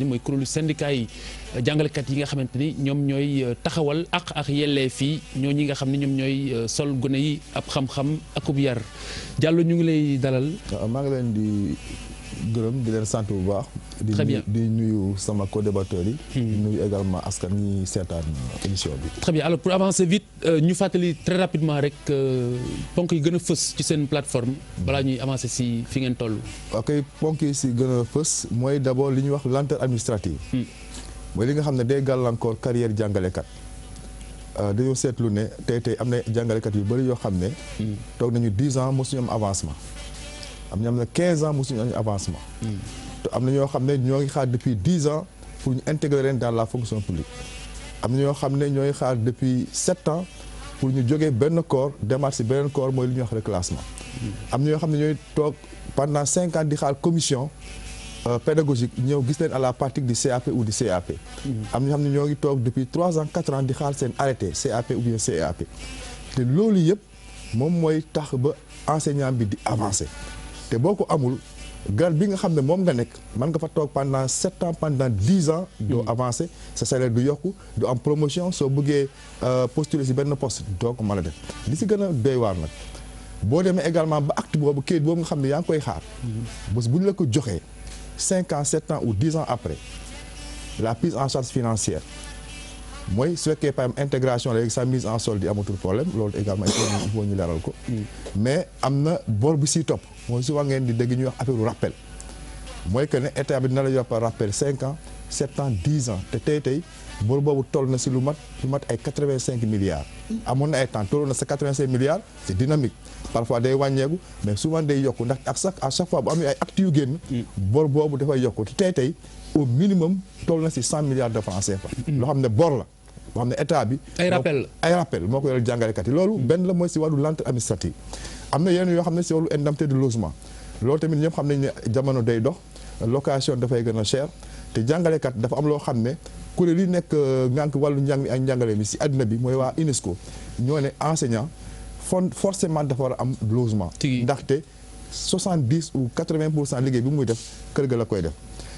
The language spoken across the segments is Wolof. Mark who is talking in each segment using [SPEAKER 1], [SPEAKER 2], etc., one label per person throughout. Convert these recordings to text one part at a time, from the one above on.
[SPEAKER 1] mooy kuréelu syndicat yi jàngalekat yi nga xamante ni ñoom ñooy taxawal ak yelleef yi ñoo ñi nga xam ne ñoom ñooy sol gone yi ab xam-xam akub yar Diallo ñu ngi lay dalal.
[SPEAKER 2] maa ngi leen di gërëm di leen sant bu baax.
[SPEAKER 1] Très bien
[SPEAKER 2] di nuyu sama co-débatteurs yi. di nuyu également askan ñi seetaan émission bi.
[SPEAKER 1] Très bien alors pour avancer vite ñu fàttali très rapidement rek ponk yi gën a fës ci seen plateforme balaa ñuy avancer si fi ngeen toll.
[SPEAKER 2] ok ponk yi si gën a fës mooy d'abord li ñuy wax lenteur administrative. mooy li nga xam ne day gàllankoor carrière jàngalekat. dañoo seetlu ne tey am na jàngalekat yu bëri yoo xam ne. toog nañu 10 ans mosuñu am avancement. am na 15 ans mosuñu am avancement. te am na ñoo xam ne ñoo ngi xaar depuis 10 ans pour ñu intégrer leen dans la fonction publique. am na ñoo xam ne ñooy xaar depuis 7 ans pour ñu jógee benn corps demaat si beneen corps mooy li ñuy wax reclassement. am na ñoo xam ne ñooy toog pendant 5 ans di xaar commission pédagogique ñëw gis leen à la pratique du CAP ou du CAP. am na ñoo xam ne ñoo ngi toog depuis 3 ans 4 ans di xaar seen arrêté CAP ou bien CAP. te loolu yëpp moom mooy tax ba enseignant bi di avancer. te boo ko amul grade bi nga xam ne moom nga nekk mën nga fa toog pendant 7 ans pendant 10 ans. doo avancer sa salaire du yokku doo am promotion soo bëggee postuler si benn poste doo ko mën a def li si gën a doy waar nag boo demee également ba acte boobu kayit boobu nga xam ne yaa ngi koy xaar. bés bu ñu la ko joxee 5 ans 7 ans ou 10 ans après la prise en charge financière mooy su fekkee par exemple intégration léegi sa mise en solde di amatul problème loolu également il faut ñu leeral ko. mais am na bor bi siy topp mooy souvent ngeen di dégg ñuy wax affaire rappel mooy que ne état bi dina la jox par rappel 5 ans 7 ans 10 ans te tey bor boobu toll na si lu mat ay 85 milliards. amoon na ay temps tolloon na sa 85 milliards c'est dynamique parfois day wàññeeku mais souvent day yokku ndax à chaque fois bu amee ay actes yu génn. bor boobu dafay yokku te tey au minimum toll na si 100 milliards de francs CFA. loo xam ne bor la. boo xam ne état bi. ay rappel moo ko yoral jàngalekat yi loolu benn la mooy si wàllu lenteur administrative. am na yenn yoo xam ne si wàllu indemnité de logement loolu tamit ñëpp xam nañ ne jamono day dox location dafay gën a cher te jàngalekat dafa am loo xam ne kuréel yi nekk ngànk wàllu njàng mi ak njàngale mi si àddina bi mooy waa UNESCO ñoo ne enseignant forcément dafa war a am logement. ndaxte 70 ou 80% liggéey bi muy def kër ga la koy def.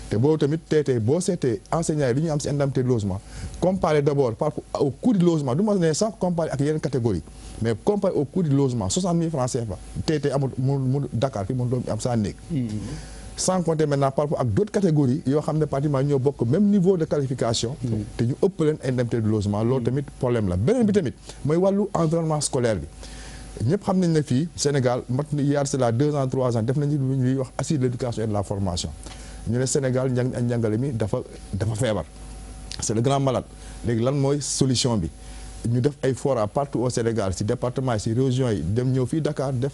[SPEAKER 2] te boobu tamit tey boo seetee enseignants yi li ñu am si indemnité de logement comparé d'abord par rapport au coût du logement du ma ne sax comparé ak yeneen catégorie mais comparé au coût du logement 60 000 francs CFA tey amul mu Dakar fi mun doon am saa néeg. sans compter maintenant par rapport ak d'autres catégories yoo xam ne pratiquement ñoo bokk même niveau de qualification. te ñu ëpp leen indemnité de logement loolu tamit problème la beneen bi tamit mooy wàllu environnement scolaire bi. ñëpp xam nañ ne fii Sénégal mat na yaar c'est là 2 ans 3 ans def nañu lu ñuy wax assise de l'éducation et de la formation. ñu ne Sénégal njàngale mi dafa feebar c'est le grand malade léegi lan mooy solution bi ñu def ay fora partout au Sénégal si département yi si région yi dem ñëw fii Dakar def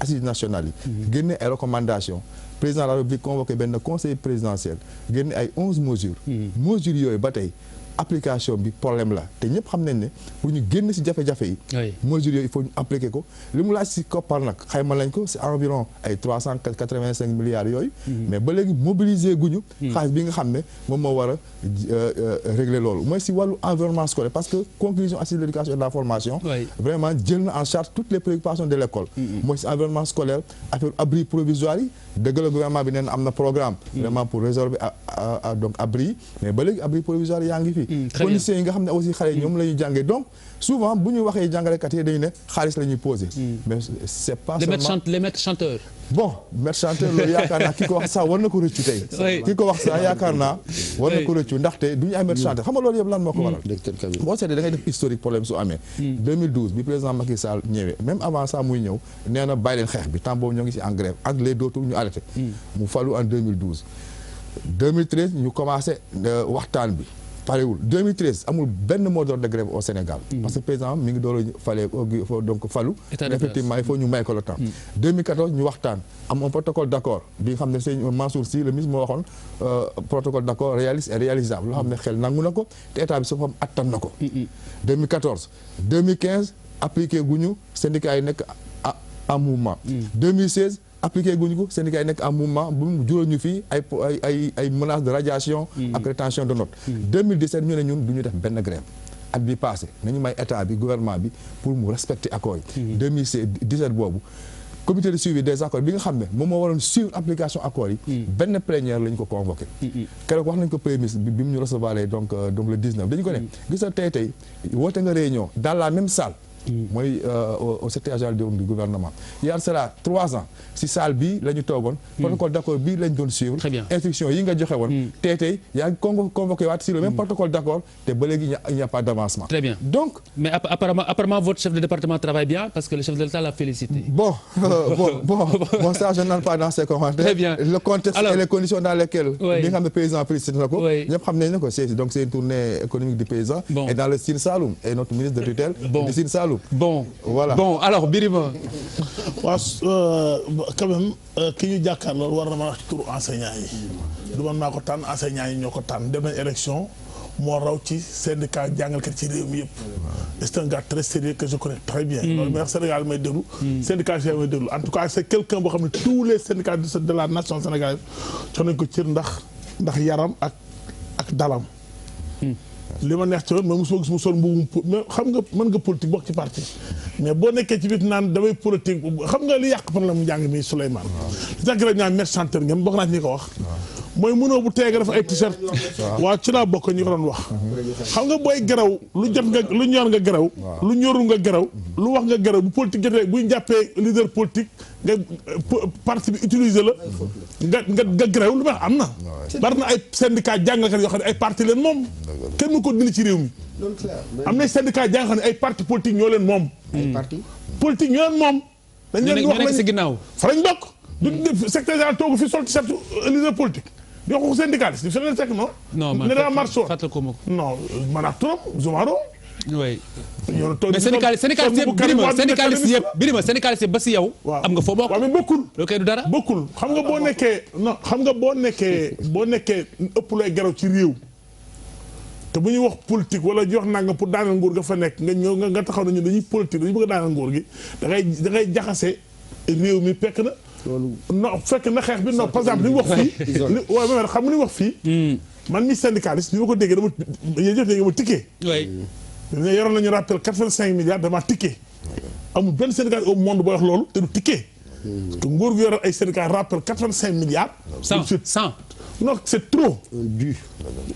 [SPEAKER 2] assises nationales yi génne ay recommandations président de la République convoqué benn conseil présidentiel génne ay 11 mesures mesures yooyu ba tey application bi problème la te ñëpp xam nañ ne pour ñu génn si jafe-jafe yi mesures yooyu il faut ñu appliquer ko li mu laaj si koppar nag xayma lañ ko c'est environ ay 385 milliards yooyu mais ba léegi mobiliser guñu xaalis bi nga xam ne moom moo war a régler loolu mooy si wàllu environnement scolaire parce que conclusion assise de l'éducation et de la formation vraiment jël na en charge toutes les préoccupations de l'école mooy si environnement scolaire affaire abri provisoire yi dëgg la gouvernement bi nee na am na programme vraiment pour résorber donc abri yi mais ba léegi abri provisoire yaa ngi fi conditions yi nga xam ne aussi xale yi ñoom la ñuy jàngee donc souvent bu ñu waxee jàngalekat yi dañu ne xaalis la ñuy posé mais c'est pas seulement
[SPEAKER 1] les maîtres chanteurs
[SPEAKER 2] bon maître chanteur loolu yaakaar naa ki ko wax sax war na ko rëccu tey ki ko wax sax yaakaar naa war na ko rëccu ndaxte du ñu ay maître chanteur xam nga loolu yëpp lan moo ko waral boo seetee da ngay def historique problème su amee 2012 bi président Macky Sall ñëwee même avant ça muy ñëw nee na bàyyi leen xeex bi temps boobu ñoo ngi si en grève ak les dootul ñu arrêté mu falu en 2012 ñu commencé waxtaan bi parewul 2013 amul benn mot d'ordre de grève au Sénégal parce que président mi ngi doon fale donc falu effectivement il faut ñu may ko le temps 2014 ñu waxtaan am un protocole d'accord bi nga xam ne sëñ Mansour Sy le ministre moo waxoon protocole d'accord réaliste et réalisable loo xam ne xel nangu na ko te état bi soo attan na ko 2014 2015 appliqué guñu syndicat yi nekk en mouvement 2016 appliqué guñu ko syndicat yi nekk en mouvement bu mu jural ñu fii ay menaces de radiation ak rétention de notes 2017 ñu ne ñun du ñu def benn grève at bi passé nañu may état bi gouvernement bi pour mu respecter accords yi 2017 boobu comité de suivi des accords bi nga xam ne moom moo waroon suivre application accords yi. benn plénière lañ ko convoqué. keroog wax nañ ko premier ministre bi mu ñu recevoir donc le 19 dañu ko ne gis nga tey woote nga réunion dans la même salle. mooy au secrétariat général du gouvernement il y a cela 3 ans si salle bii la ñu toogoon. protocole d'accord bii lañ doon suivre.
[SPEAKER 1] Très bien.
[SPEAKER 2] instruction yi nga joxe woon. tey yaa ngi convoqué waat sur le même protocole d'accord te ba léegi il n'y a pas d'avancement.
[SPEAKER 1] Très bien.
[SPEAKER 2] Donc.
[SPEAKER 1] Mais apparemment votre chef de département travaille bien parce que le chef de l'État l'a félicité.
[SPEAKER 2] Bon, ça je n'entre pas dans ces commentaires.
[SPEAKER 1] Très bien.
[SPEAKER 2] Le contexte et les conditions dans lesquelles
[SPEAKER 1] Oui.
[SPEAKER 2] bi nga xam ne paysan félicité na ko.
[SPEAKER 1] Oui.
[SPEAKER 2] ñëpp xam nañ ne ko donc c'est une tournée économique du paysan.
[SPEAKER 1] Bon.
[SPEAKER 2] Et dans le Sine Saloum et notre ministre de tutelle.
[SPEAKER 1] Bon.
[SPEAKER 2] du Sine Saloum.
[SPEAKER 1] Bon.
[SPEAKER 2] Voilà.
[SPEAKER 1] Bon, alors Birima.
[SPEAKER 3] waaw quand même ki ñu jàkkaarloo war na ma wax ci turu enseignants yi du man maa ko tànn enseignants yi ñoo ko tànn dem nañ élection moo raw ci syndicat jàngalkat ci réew mi yëpp. c'est un gars très sérieux que je connais très bien. loolu may wax Sénégal may déglu. syndicat yi may déglu en tout cas c'est quelqu'un boo xam ne tous les syndicats de la nation sénégalaise jox nañ ko cër ndax yaram ak dalam. li ma neex ci woon mais mosuma gis mu sol mbuum mais xam nga mën nga politique bokk ci parti mais boo nekkee ci biir naan damay politique xam nga li yàq problème mu njàng mi Souleymane. li tax rek ñaan mercanteur ngeen bokk naa ci ñi ko wax. mooy mënoo bu tey nga def ay t-shirt. waaw ci laa bokk ñi ko doon wax. xam nga booy garaw lu jot nga lu ñor nga garaw. lu ñorul nga garaw. lu wax nga garaw bu politique jotee buy jàppee leader politique nga parti bi utiliser la. nga garaw lu ma am na. bari na ay syndicat jàngalekat yoo xam ne ay parti leen moom. kenn mu ko dindi ci réew mi. am na syndicat jàng xam ne ay parti politique ñoo leen moom.
[SPEAKER 4] ay parti
[SPEAKER 3] politique ñoo leen moom. dañ leen wax
[SPEAKER 1] nekk si ginnaaw.
[SPEAKER 3] fa lañ bokk. du secrétaire général toogu fi sol ci set leader politique. di wax ko syndicaliste di feneen fekk non.
[SPEAKER 1] non man
[SPEAKER 3] ne daa marche woon
[SPEAKER 1] fàttali ko ma ko.
[SPEAKER 3] non man ak turam Zoumaro.
[SPEAKER 1] oui.
[SPEAKER 3] mais
[SPEAKER 1] syndicaliste yëpp ba si yow. am nga foo bokk.
[SPEAKER 3] waaw mais bokkul.
[SPEAKER 1] loolu kay du dara.
[SPEAKER 3] bokkul xam nga boo nekkee non xam nga boo nekkee ëpp lay garaw ci réew. te bu ñuy wax politique wala ñu wax nangam pour daaneel nguur nga fa nekk nga ñëw nga taxaw na ñun dañuy politique dañu bëgg a daaneel nguur gi da ngay jaxase réew mi fekk na. non fekk na xeex bi non par exemple li mu wax fii. waaw mais xam nga li mu wax fii. man mi syndicaliste bi ma ko déggee dama yéen jëf dama tikkee.
[SPEAKER 1] oui.
[SPEAKER 3] ne yoroon nañu rappel 85 milliards dama tikkee. amul benn syndicat au monde booy wax loolu te du tikkee. parce que nguur gi yoroon ay syndicat rappel 85 milliards.
[SPEAKER 1] 100.
[SPEAKER 3] non c'est trop.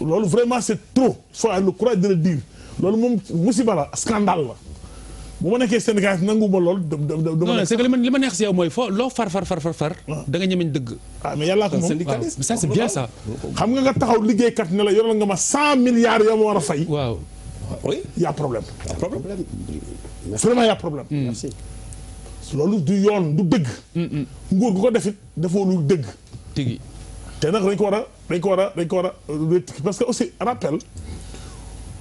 [SPEAKER 3] loolu vraiment c'est trop. il faut avoir le courage de le dire loolu moom musiba la scandale la. bu ma nekkee syndicat nanguwuma lool.
[SPEAKER 1] non c'est que li ma neex si yow mooy foo loo far. da nga ñemeñ dëgg.
[SPEAKER 3] ah mais yàllaa ko moom
[SPEAKER 1] syndicaliste ça c'est bien ça.
[SPEAKER 3] xam nga taxaw liggéeykat ne la yoral nga ma 100 milliards yoo ma war a fay.
[SPEAKER 1] waaw.
[SPEAKER 4] oui.
[SPEAKER 3] y a problème.
[SPEAKER 4] Vraiment
[SPEAKER 3] y a problème.
[SPEAKER 4] merci.
[SPEAKER 3] loolu du yoon du dëgg. nguur gu ko defit defoo lu dëgg.
[SPEAKER 1] tigi.
[SPEAKER 3] te nag dañ ko war a parce que aussi rappel.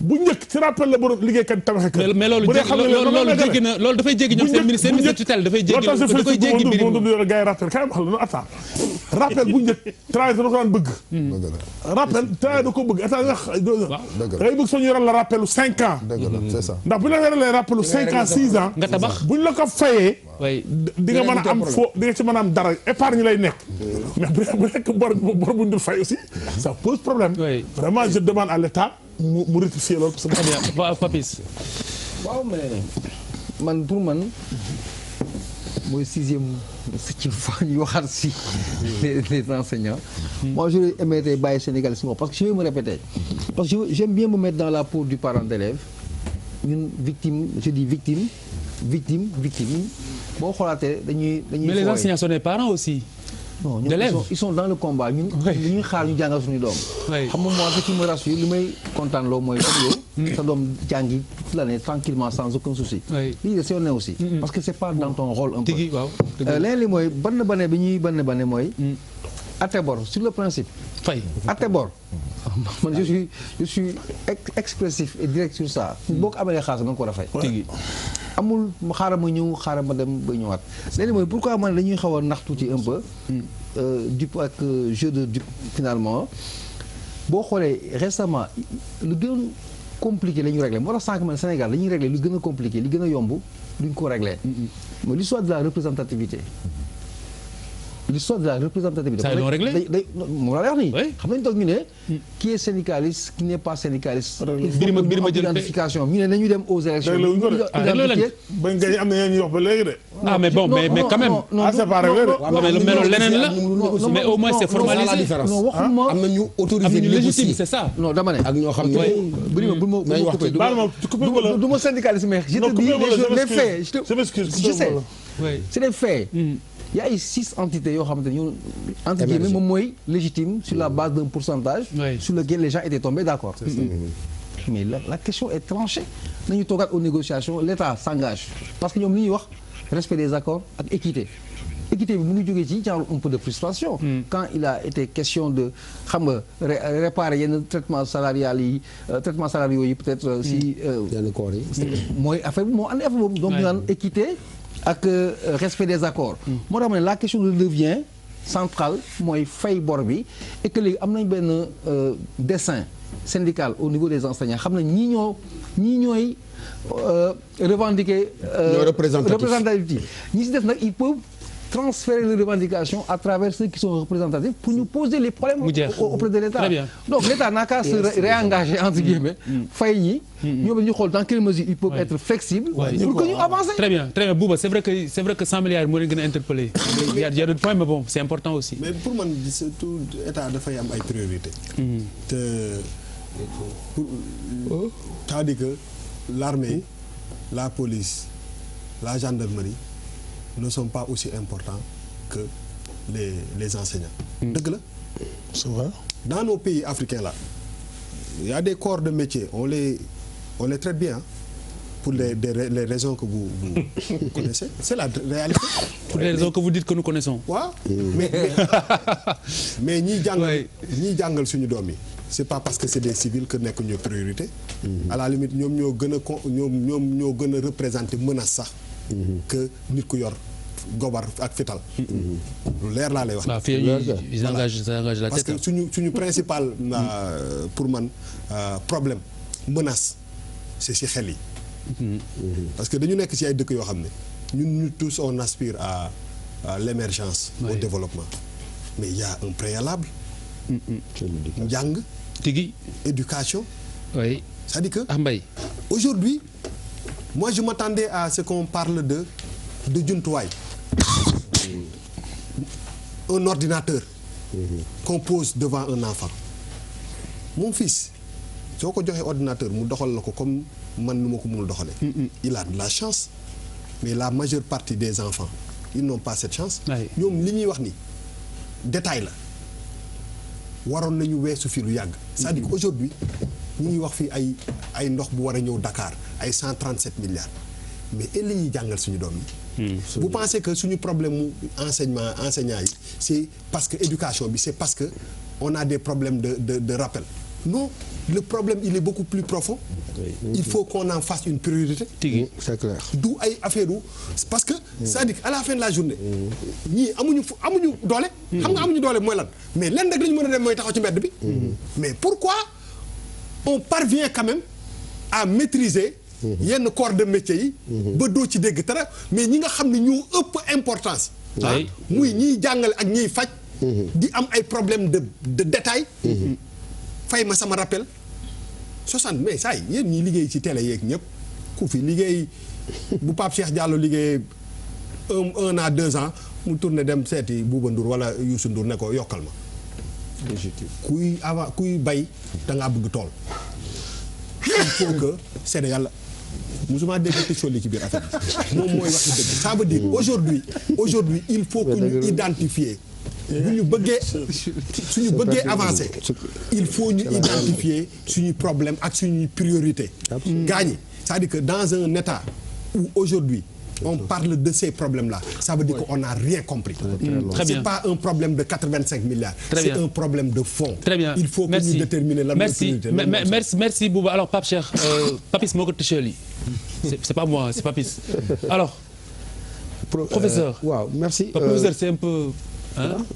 [SPEAKER 3] bu njëkk ci rappel la borom liggéeykat tabaxee kër.
[SPEAKER 1] mais loolu jéggi na loolu dafay jéggi ñoom seen ministère tutelle dafay jéggi mbir mi.
[SPEAKER 3] gars yi rappel kay wax la non attends rappel bu njëkk travail da ko daan bëgg. rappel travail da ko bëgg attends da ngay bëgg soo ñu yoral la rappelu 5 ans.
[SPEAKER 2] c'est ça.
[SPEAKER 3] ndax bu ñu la yoralee rappelu 5 ans 6 ans.
[SPEAKER 1] nga tabax
[SPEAKER 3] bu ñu la ko fayee.
[SPEAKER 1] oui
[SPEAKER 3] di nga mën a am foo di nga ci mën a am dara épargne lay nekk. mais bu nekk bor bu ñu dul fay aussi ça pose problème. vraiment je demande à l'État mu rectifier loolu parce que.
[SPEAKER 1] très bien waaw Papis.
[SPEAKER 4] waaw mais man pour man mooy 7e fois ñu waxaat si les enseignants. Moi j'aurais aimé tey bàyyi Sénégal si moom parce que je vais me répéter. parce que j'aime bien me mettre dans la peau du parent d'élève ñun victime je dis victime boo xoolaatee dañuy.
[SPEAKER 1] mais les enseignants sont des parents aussi.
[SPEAKER 4] non ils sont dans le combat ñun. li ñuy xaar ñu jàngal suñu doom. xam nga moi ce qui me rassure li may kontaan loo mooy comme yow. sa doom jàngi toute l'année tranquillement sans aucun souci. lii de c'est honnête aussi. parce que c'est pas dans ton rôle un peu.
[SPEAKER 1] tigi waaw.
[SPEAKER 4] leneen li mooy bann bi ñuy bann mooy. atte bor sur le principe.
[SPEAKER 1] fay
[SPEAKER 4] atte bor. man je suis expressif et direct sur ça. boo ko amee xaalis nga ko war a fay.
[SPEAKER 1] tigi
[SPEAKER 4] amul xaaral ma ñëw xaaral ma dem ba ñëwaat léegi mooy pourquoi man dañuy xaw a nax tuuti un peu dupe ak jeu de dupe finalement boo xoolee récemment lu gën compliqué la ñu réglé moo tax sànq man Sénégal dañuy réglé lu gën a compliqué li gën a yomb duñ ko réglé mooy l'histoire de la représentativité l'histoire de la représentativité.
[SPEAKER 1] Ça, ils l'ont réglé.
[SPEAKER 4] Moom laa lay wax nii.
[SPEAKER 1] Oui.
[SPEAKER 4] xam nañu toog ñu ne. qui est syndicaliste qui n'est pas syndicaliste.
[SPEAKER 1] Birima jël
[SPEAKER 4] identification ñu ne nañu dem aux élections.
[SPEAKER 3] Réglé wuñ ko de.
[SPEAKER 4] identifier.
[SPEAKER 3] bañ gañ am na yeneen ñu wax ba léegi de.
[SPEAKER 1] ah mais bon mais quand même.
[SPEAKER 3] ah c'est pas réglé de.
[SPEAKER 1] mais loolu leneen la mais au moins c'est formalisé.
[SPEAKER 4] non waxuma
[SPEAKER 5] am na ñu autorisé
[SPEAKER 1] am nañu légitime
[SPEAKER 5] négocier
[SPEAKER 1] c'est ça.
[SPEAKER 4] non dama ne.
[SPEAKER 5] ak ñoo xam ne
[SPEAKER 4] Birima bu ma coupé
[SPEAKER 3] baal ma coupé wala.
[SPEAKER 4] du ma syndicaliste mais je te dis les faits.
[SPEAKER 3] je m'excuse
[SPEAKER 4] je sais.
[SPEAKER 1] oui
[SPEAKER 4] c'est des faits. Il y a ay 6 entités yoo xamante ne entre guillemets moom mooy légitime sur la base d'un pourcentage.
[SPEAKER 1] Oui.
[SPEAKER 4] sur lequel les gens étaient tombés d'accord. mais la question est tranchée. nañu toogaat aux négociations l'État s'engage parce que ñoom li ñuy wax respect des accords ak équité. équité bi mu ngi jógee ci genre un peu de frustration. quand il a été question de xam nga réparer yenn traitement salarial yi traitement salariaux yi peut-être si.
[SPEAKER 5] yenn corps yi.
[SPEAKER 4] mooy affaire bi moo andi affaire boobu. donc ñu naan équité. ak respect des accords. moo tax ma ne la question de devient centrale mooy fay bor bi et que léegi am nañ benn dessin syndical au niveau des enseignants xam nañ ñii ñooy revendiquer.
[SPEAKER 5] ñooy
[SPEAKER 4] représentativité ñi si def nag ils peuvent transférer les revendications à travers ceux qui sont représentatifs pour nous poser les problèmes auprès de l'État.
[SPEAKER 1] Très bien.
[SPEAKER 4] Donc l'État n'a qu'à se réengager entre guillemets fay ñi ñoom ñu xool dans quelle mesure ils peuvent être flexibles pour que ñu avancer.
[SPEAKER 1] Très bien Bouba c'est vrai que 100 milliards moo leen gën a interpellé. il y a d'autres points mais bon c'est important aussi.
[SPEAKER 6] mais pour man surtout état dafay am ay priorités. te c'est-à-dire que l'armée la police la gendarmerie ne sont pas aussi importants que les enseignants. dëgg la.
[SPEAKER 3] c'est vrai.
[SPEAKER 6] Dans nos pays africains là il y a des corps de métier on les traite bien pour les raisons que vous connaissez c'est la réalité.
[SPEAKER 1] pour les raisons que vous dites que nous connaissons.
[SPEAKER 6] waaw mais ñiy jàngal suñu doom yi c'est pas parce que c'est des civils que nekk ñu priorité. à la limite ñoom ñoo gën a représenter menace sax. que nit ku yor gobar ak fital. lu leer laa lay wax.
[SPEAKER 1] waaw fii ils engagent la
[SPEAKER 6] parce
[SPEAKER 1] tête.
[SPEAKER 6] que suñu principal pour man problème menace c'est ci xel yi. parce que dañu nekk ci ay dëkk yoo xam ne ñu tous on aspire à l'émergence.
[SPEAKER 1] Oui.
[SPEAKER 6] Au développement mais il y a un préalable. njàng.
[SPEAKER 1] tigi
[SPEAKER 6] éducation.
[SPEAKER 1] oui
[SPEAKER 6] c'est-à-dire que.
[SPEAKER 1] Mbaye.
[SPEAKER 6] Aujourd'hui moi je m'attendais à ce qu'on parle de jumtuwaay. Un ordinateur. Qu'on pose devant un enfant. Mon fils soo ko joxee ordinateur mu doxal la ko comme man nu ma ko mënul doxalee. il a de la chance mais la majeure partie des enfants ils n'ont pas cette chance. ñoom li ñuy wax ni détail la waroon nañu weesu fi lu yàgg. c'est-à-dire que aujourd'hui ñu ngi wax fii ay ndox bu war a ñëw Dakar ay 137 milliards mais et li ñuy jàngal suñu doom yi. vous pensez que suñu problème mu enseignants yi c'est parce que éducation bi c'est parce que on a des problèmes de rappel. Non, le problème il est beaucoup plus profond. Il faut qu'on en fasse une priorité.
[SPEAKER 5] C'est clair.
[SPEAKER 6] du ay affaire parce que c'est-à-dire à la fin de la journée ñii amuñu doole. xam nga amuñu doole mooy lan mais lenn rek lañu mën a dem mooy taxaw ci mbedd bi. mais pourquoi on parvient quand même à maîtriser. yenn corps de métier yi. ba doo ci dégg dara mais ñi nga xam ne ñoo ëpp importance. muy ñiy jàngale ak ñiy faj. di am ay problèmes de détail. fay ma sama rappel 60 mais saa yi yéen ñi liggéey ci télé yeeg ñëpp ku fi liggéey bu Pape Cheikh Diallo liggéey un à 2 ans mu tourné dem seeti Bouba Ndour wala Youssou Ndour ne ko yokkal ma. kuy bay da ngaa bëgg tool. il faut que c'est yàlla musuma dégg te solli ci biir affaire bi moom mooy wax dëgg ça veut dire aujourd'hui il faut que ñu identifier. suñu bëggee avancer il faut ñu identifier suñu problème ak suñuy priorité gaañi c'est-à-dire que dans un état où aujourd'hui on parle de ces problèmes-là ça veut dire qu'on n'a rien compris. C'est pas un problème de 85 milliards. C'est un problème de fond.
[SPEAKER 1] Très bien.
[SPEAKER 6] Il faut que ñu déterminer la priorité.
[SPEAKER 1] Merci Bouba. Alors Pape Cheikh Papis moo ko touché lii c'est pas moi c'est Papis alors professeur
[SPEAKER 5] waaw merci
[SPEAKER 1] professeur c'est un peu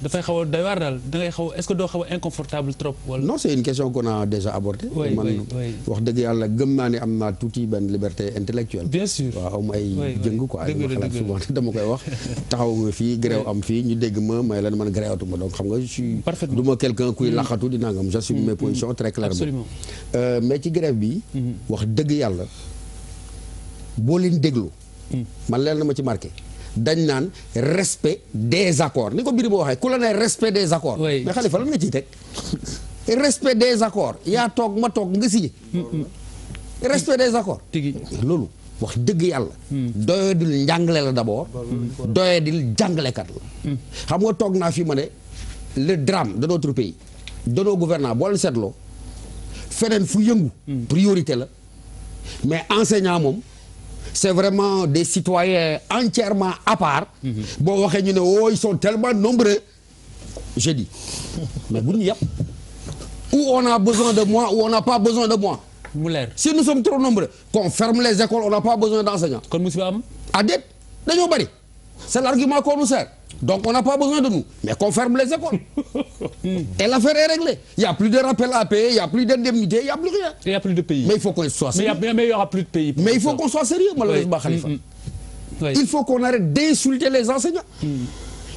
[SPEAKER 1] dafay xaw a doy waar daal da ngay xaw est-ce que doo xaw a inconfortable trop wala.
[SPEAKER 5] non c'est une question qu'on a déjà abordée.
[SPEAKER 1] Oui,
[SPEAKER 5] man
[SPEAKER 1] oui.
[SPEAKER 5] wax dëgg yàlla gëm naa ne am naa tuuti benn liberté intellectuelle.
[SPEAKER 1] bien sûr
[SPEAKER 5] waaw am ay jëng quoi.
[SPEAKER 1] dëgg la
[SPEAKER 5] xalaat
[SPEAKER 1] dëgg la
[SPEAKER 5] souvent dama koy wax taxaw nga fii grève am fii ñu dégg ma may leen man gréewatuma donc xam nga je suis
[SPEAKER 1] Parfaitement.
[SPEAKER 5] du ma quelqu'un kuy laxatu di nangam j'assume mes positions très clairement.
[SPEAKER 1] absolument.
[SPEAKER 5] Mais ci grève bi wax dëgg yàlla boo leen déglu man leen na ma ci marqué dañ naan respect des accords ni ko Birima waxee ku la ne respect des accords
[SPEAKER 1] Oui.
[SPEAKER 5] mais Khalifa lan nga ciy teg respect des accords yaa toog ma toog nga signé respect des accords
[SPEAKER 1] tigi
[SPEAKER 5] loolu wax dëgg yàlla doyadil njàngale la d'abord doyadil jàngalekat la xam nga toog naa fi ma ne le drame de notre pays de nos gouvernants boo leen seetloo feneen fu yëngu priorité la mais enseignant moom c'est vraiment des citoyens entièrement à part boo waxee ñu ne oh ils sont tellement nombreux je dis mais bu ñu yàpp ou on a besoin de moi ou on n'a pas besoin de moi
[SPEAKER 1] mu leer
[SPEAKER 5] si nous sommes trop nombreux qu'on ferme les écoles on n'a pas besoin d'enseignants
[SPEAKER 1] kon musiba am.
[SPEAKER 5] ah déet dañoo bari c'est l'argument qu'on nous sert donc on n'a pas besoin de nous mais qu'on ferme les écoles et l'affaire est réglée il y a plus de rappel à payer il y a plus d'indemnité il y a plus rien
[SPEAKER 1] il y a plus de pays.
[SPEAKER 5] mais il faut qu'on soit sérieux
[SPEAKER 1] mais il y aura plus de pays.
[SPEAKER 5] mais il faut qu'on soit sérieux malheureusement Khalifa
[SPEAKER 1] Oui.
[SPEAKER 5] il faut qu'on arrête d'insulter les enseignants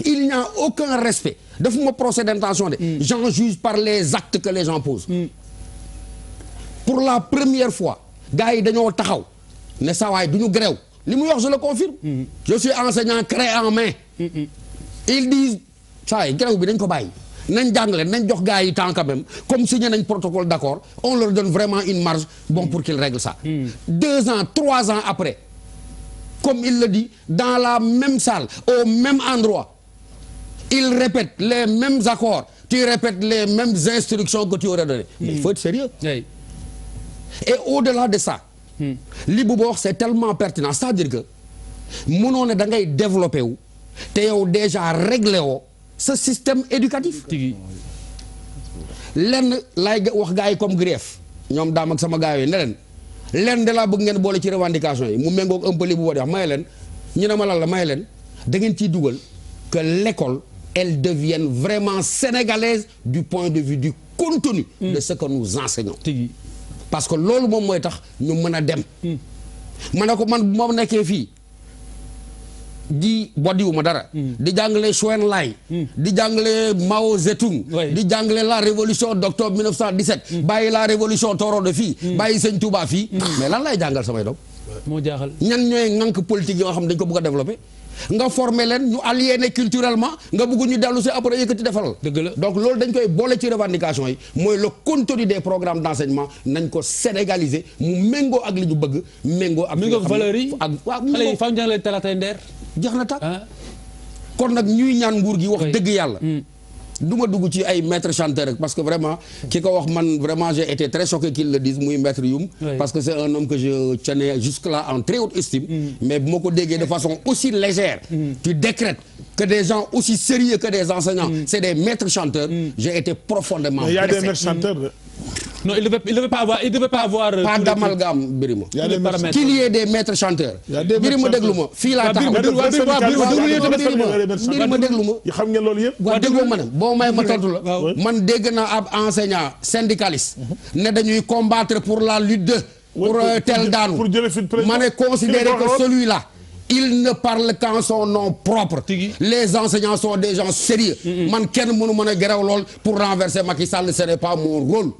[SPEAKER 5] il n'y a aucun respect defuma procès d'intention de j'en juge par les actes que les gens posent pour la première fois gars yi dañoo taxaw ne sawaay du ñu grève li muy wax je le confirme je suis enseignant craie en main ils disent saa yi grève bi dañ ko bàyyi nañ jàngale nañ jox gars yi temps quand même comme signé nañ protocole d'accord on leur donne vraiment une marge bon pour qu'ils règlent ça 2 ans 3 ans après comme il le dit dans la même salle au même endroit il répète les mêmes accords tu répètes les mêmes instructions que tu aurais données mais il faut être sérieux
[SPEAKER 1] Oui.
[SPEAKER 5] et au-delà de ça li bu wax c'est tellement pertinent c'est-à-dire que mënoo ne da ngay développé wu te yow déjà réglé woo ce système éducatif
[SPEAKER 1] tigi
[SPEAKER 5] lenn laay wax gars yi comme grief ñoom daam ak sama gars yi ne leen lenn de laa bëgg ngeen boole ci revendication yi mu méngoog un peu li bu wax may leen ñu ne ma lan la may leen da ngeen ciy dugal que l'école elle devienne vraiment sénégalaise du point de vue du contenu de ce que nous enseignons
[SPEAKER 1] tigi
[SPEAKER 5] parce que loolu moom mooy tax ñu mën a dem ma ne ko man bu ma nekkee fii di boddiwuma dara di jàngale Chou En-lai di jàngale Mao Zedong
[SPEAKER 1] Oui.
[SPEAKER 5] di jàngale la révolution d'octobre 1917 bàyyi la révolution Torodo fii bàyyi Sëñ Touba fii mais lan lay jàngal samay doom
[SPEAKER 1] moo jaaxal.
[SPEAKER 5] ñan ñooy ŋànk politique yoo xam ne dañ ko bëgg a développer nga former leen ñu aliéné culturellement nga bëgg ñu dellu si après yëkkati defal
[SPEAKER 1] Dëgg la.
[SPEAKER 5] donc loolu dañ koy boole ci revendication yi mooy le contenu des programmes d'enseignement nañ ko sénégaliser mu méngoo ak li ñu bëgg méngoo ak
[SPEAKER 1] mi nga valeurs yi
[SPEAKER 5] ak waaw
[SPEAKER 1] xale yi fam jàngale talaatay ndeer
[SPEAKER 5] jeex na tàkk
[SPEAKER 1] ah
[SPEAKER 5] kon nag ñuy ñaan nguur gi wax
[SPEAKER 1] Oui.
[SPEAKER 5] dëgg yàlla du ma dugg ci ay maître chanteur rek parce que vraiment ki ko wax man vraiment j'ai été très choqué qu'il le dise muy maître Youm
[SPEAKER 1] Oui.
[SPEAKER 5] parce que c'est un homme que je tenais jusque là en très haute estime mais bu ma ko déggee de façon aussi légère tu décrètes que des gens aussi sérieux que des enseignants c'est des maîtres chanteurs j'ai été profondément
[SPEAKER 3] mais il y a des
[SPEAKER 5] blessé.
[SPEAKER 3] maîtres chanteurs de.
[SPEAKER 1] non il devait pas avoir
[SPEAKER 5] pas
[SPEAKER 1] tous les-
[SPEAKER 5] d'amalgame Birima
[SPEAKER 3] Il y a des maîtres
[SPEAKER 1] paramètres.
[SPEAKER 5] qu'il y ait des maîtres chanteurs
[SPEAKER 3] Il y a des
[SPEAKER 5] Birima
[SPEAKER 3] maîtres
[SPEAKER 5] déglu ma fii laa taxaw
[SPEAKER 3] waa
[SPEAKER 5] Birima déglu ma waaw déglu ma ne boo may ma tontu la
[SPEAKER 1] Waaw.
[SPEAKER 5] man dégg naa ab enseignant syndicaliste ne dañuy combattre pour la lutte de pour tel daanu
[SPEAKER 3] pour jële fi président.
[SPEAKER 5] ma ne considérer que celui-là il ne parle qu'en son nom propre
[SPEAKER 1] Tigi.
[SPEAKER 5] les enseignants sont des gens sérieux man kenn mënu mën a gerew lool pour renverser Macky Sall ce n'est pas mon rôle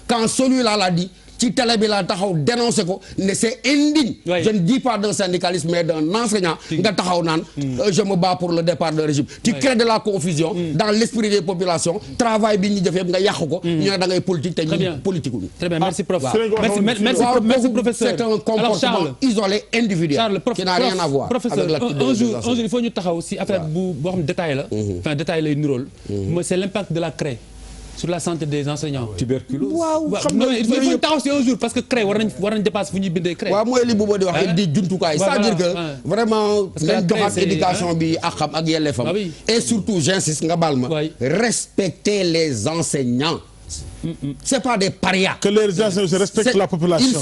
[SPEAKER 5] quand celui-là l'a dit ci télé bi laa taxaw dénoncer ko ne c'est indigne
[SPEAKER 1] Oui.
[SPEAKER 5] je ne dis pas d'un syndicaliste mais d'un enseignant nga taxaw naan je me bats pour le départ de régime tu crées de la confusion dans l'esprit des populations travail bi ñu def yëpp nga yàq ko ñu ne da ngay politique te
[SPEAKER 1] Très bien.
[SPEAKER 5] ñu politique uñu
[SPEAKER 1] Très bien, merci prof.
[SPEAKER 3] waaw.
[SPEAKER 1] Merci professeur.
[SPEAKER 5] c'est un
[SPEAKER 1] Alors
[SPEAKER 5] comportement
[SPEAKER 1] Charles,
[SPEAKER 5] isolé individuel
[SPEAKER 1] Charles, prof,
[SPEAKER 5] qui n'a rien à voir
[SPEAKER 1] professeur,
[SPEAKER 5] avec l'activité
[SPEAKER 1] un
[SPEAKER 5] des
[SPEAKER 1] jour
[SPEAKER 5] enseignants.
[SPEAKER 1] il faut ñu taxaw si affaire bu boo xam ne détail la. Enfin détail lay niróol. mooy c'est l'impact de la craie sur la santé des enseignants.
[SPEAKER 7] tuberculose.
[SPEAKER 1] waaw non, il faut ñu taxaw si un jour parce que craie war nañ dépasser fu ñuy bindee craie.
[SPEAKER 5] waaw mooy li bu di wax di jumtukaay c'est-à-dire que vraiment
[SPEAKER 1] Parce que la
[SPEAKER 5] nañ
[SPEAKER 1] craie,
[SPEAKER 5] joxaat
[SPEAKER 1] c'est-
[SPEAKER 5] éducation bi ak xam ak yelleefam
[SPEAKER 1] Ah oui.
[SPEAKER 5] et surtout j'insiste nga baal ma
[SPEAKER 1] Oui.
[SPEAKER 5] respecter les enseignants c'est pas des parias.
[SPEAKER 3] que les enseignants respectent la population.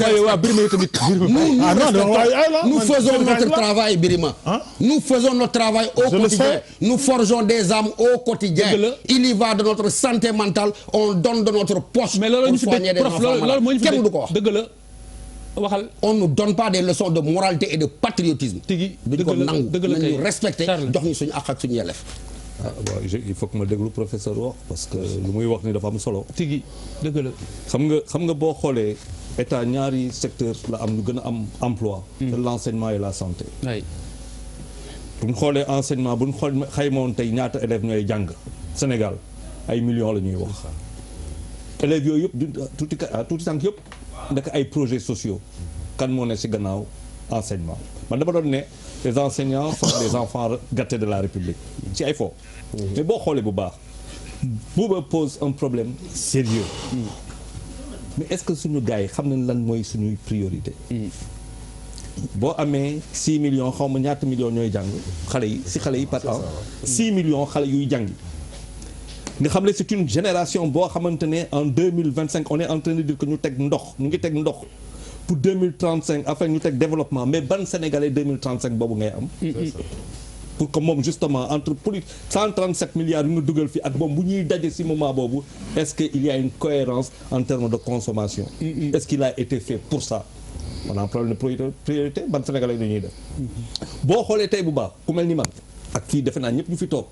[SPEAKER 5] Nous faisons notre travail, Birima. Nous faisons notre travail au quotidien. Nous forgeons des âmes au quotidien. Il y va de notre santé mentale. On donne de notre poche pour soigner des enfants malades. Kenn du ko wax.
[SPEAKER 1] dëgg la waxal.
[SPEAKER 5] On ne donne pas des leçons de moralité et de patriotisme. duñ ko nangu nañu respecté jox ñu suñu àq ak suñu yelleef.
[SPEAKER 7] waaw il faut que ma déglu professeur wax parce que lu muy wax ni dafa am solo.
[SPEAKER 1] tigi dëgg la.
[SPEAKER 7] xam nga boo xoolee état ñaari secteur la am lu gën a am emploi. c'est l'enseignement et la santé.
[SPEAKER 1] waay.
[SPEAKER 7] bu ñu xoolee enseignement bu ñu xaymoon tey ñaata élèves ñooy jàng Sénégal ay millions la ñuy wax. élèves yooyu yëpp tuuti tànk yëpp nekk ay projets sociaux kan moo ne ci gannaaw enseignement man dama doon ne les enseignants sont les enfants gâtés de la République ci ay fo. mais boo xoolee bu baax Bouba pose un problème sérieux mais est-ce que suñu gars yi xam nañ lan mooy suñuy priorité. boo amee 6 millions xaw ma ñaata millions ñooy jàng xale yi par an 6 millions xale yuy jàng nga xam ne c'est une génération boo xamante ne en 2025 on est en train de dire que ñu ngi teg ndox pour 2035 afin ñu teg développement mais ban Sénégalais 2035 boobu ngay am. pour que moom justement entre 137 milliards yu nga dugal fii ak moom bu ñuy daje ci moment boobu est-ce que il y a une cohérence en termes de consommation. Est-ce qu'il a été fait pour ça. on a un problème de priorité ban Sénégalais yi ñuy def. boo xoolee tey bu baax ku mel ni man ak fii defe naa ñëpp ñu fi toog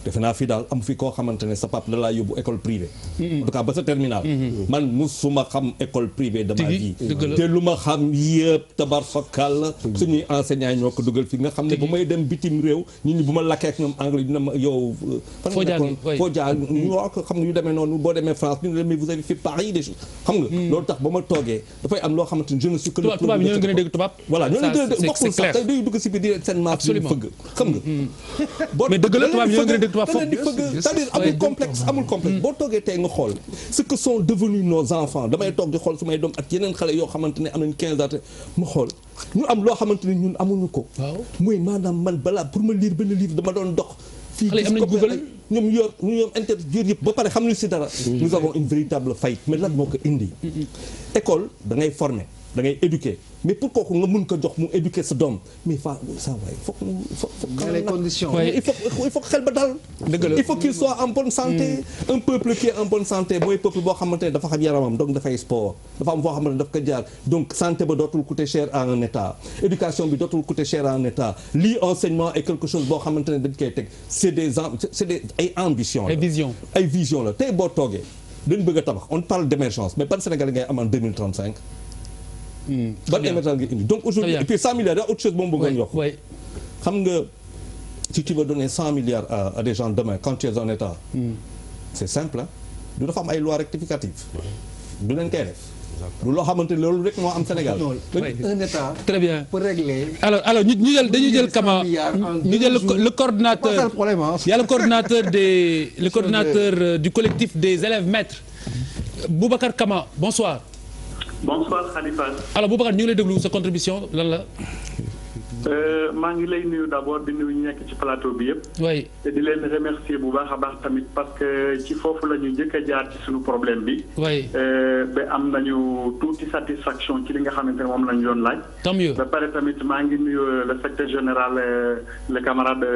[SPEAKER 7] defe naa fii daal am fi koo xamante ne sa pap da laa yóbbu école privée. en tout cas ba sa terminal. man musuma xam école privée de ma vie. te lu ma xam yëpp tabarsakal suñuy enseignants yi ñoo ko dugal fi nga xam ne bu may dem bitim réew nit ñi bu ma lakkee ak ñoom anglais dina ma yow. foo jaar New York xam nga yu demee noonu boo demee France ñu ne mais vous avez fait Paris des choses xam nga. loolu tax ba ma toogee dafay am loo xamante ne je ne suis que le.
[SPEAKER 1] tubaab yi ñoo gën a dégg tubaab.
[SPEAKER 7] voilà ñoo gën a dégg bokkul sax tey day dugg si biir di seen maat ñu fëgg xam nga.
[SPEAKER 1] mais dëgg la tubaab yi ñoo gën a dégg
[SPEAKER 7] c'est-à-dire amul complexe boo toogee tey nga xool ce que sont devenus nos enfants damay toog di xool su may doom ak yeneen xale yoo xamante ne am nañ 15 ans mu xool ñu am loo xamante ne ñun amuñu ko. muy maanaam man balaa pour ma lire benn livre dama doon dox. fii
[SPEAKER 1] xale am nañ Google
[SPEAKER 7] ñoom ñoom internet yëpp ba pare xam ñu si dara. nous avons une véritable faillite mais lan moo ko indi. école da ngay former da ngay éduquer mais pour kooku nga mun ko jox mu éduquer sa doom mais ça waaye foog
[SPEAKER 4] les conditions.
[SPEAKER 7] il faut xel ba dal. il faut qu'il soit en bonne santé. un peuple qui est en bonne santé mooy peuple boo xamante ne dafa xam yaramam donc dafay sport dafa am foo xamante ne daf ko jaar donc santé ba dootul coûter cher à un état éducation bi dootul coûter cher à un état lii enseignement est quelque chose boo xamante ne dañ koy teg c'est des ay ambitions la ay visions la tey boo toogee dañ bëgg a tabax on parle d'émergence mais ban Sénégal ngay am en 2035. ban émergence nga indi donc aujourd'hui et puis 100 milliards autre chose moom bëggoon yokk xam nga si tu veux donner 100 milliards à des gens demain quand tu es en état c'est simple du dafa am ay lois rectificatives du leen koy def du loo xamante ne loolu rek moo am Sénégal
[SPEAKER 4] un état
[SPEAKER 1] très bien
[SPEAKER 4] pour régler
[SPEAKER 1] alors ñu jël dañuy jël Kama ñu jël le coordinateur il y a le coordinateur du collectif des élèves maîtres Boubacar Kama bonsoir.
[SPEAKER 8] Bonsoir Khalifa.
[SPEAKER 1] Alors Boubacar ñu ngi lay déglu sa contribution lan la.
[SPEAKER 8] maa ngi lay nuyu d'abord di nuyu ñu nekk ci plateau bi yëpp.
[SPEAKER 1] oui
[SPEAKER 8] te di leen remercier bu baax a baax tamit parce que ci foofu la ñu njëkk a jaar ci suñu problème bi.
[SPEAKER 1] oui
[SPEAKER 8] ba am nañu tuuti satisfaction ci li nga xamante ne moom lañu doon laaj.
[SPEAKER 1] tant mieux
[SPEAKER 8] ba pare tamit maa ngi nuyu le secrétaire général le camarade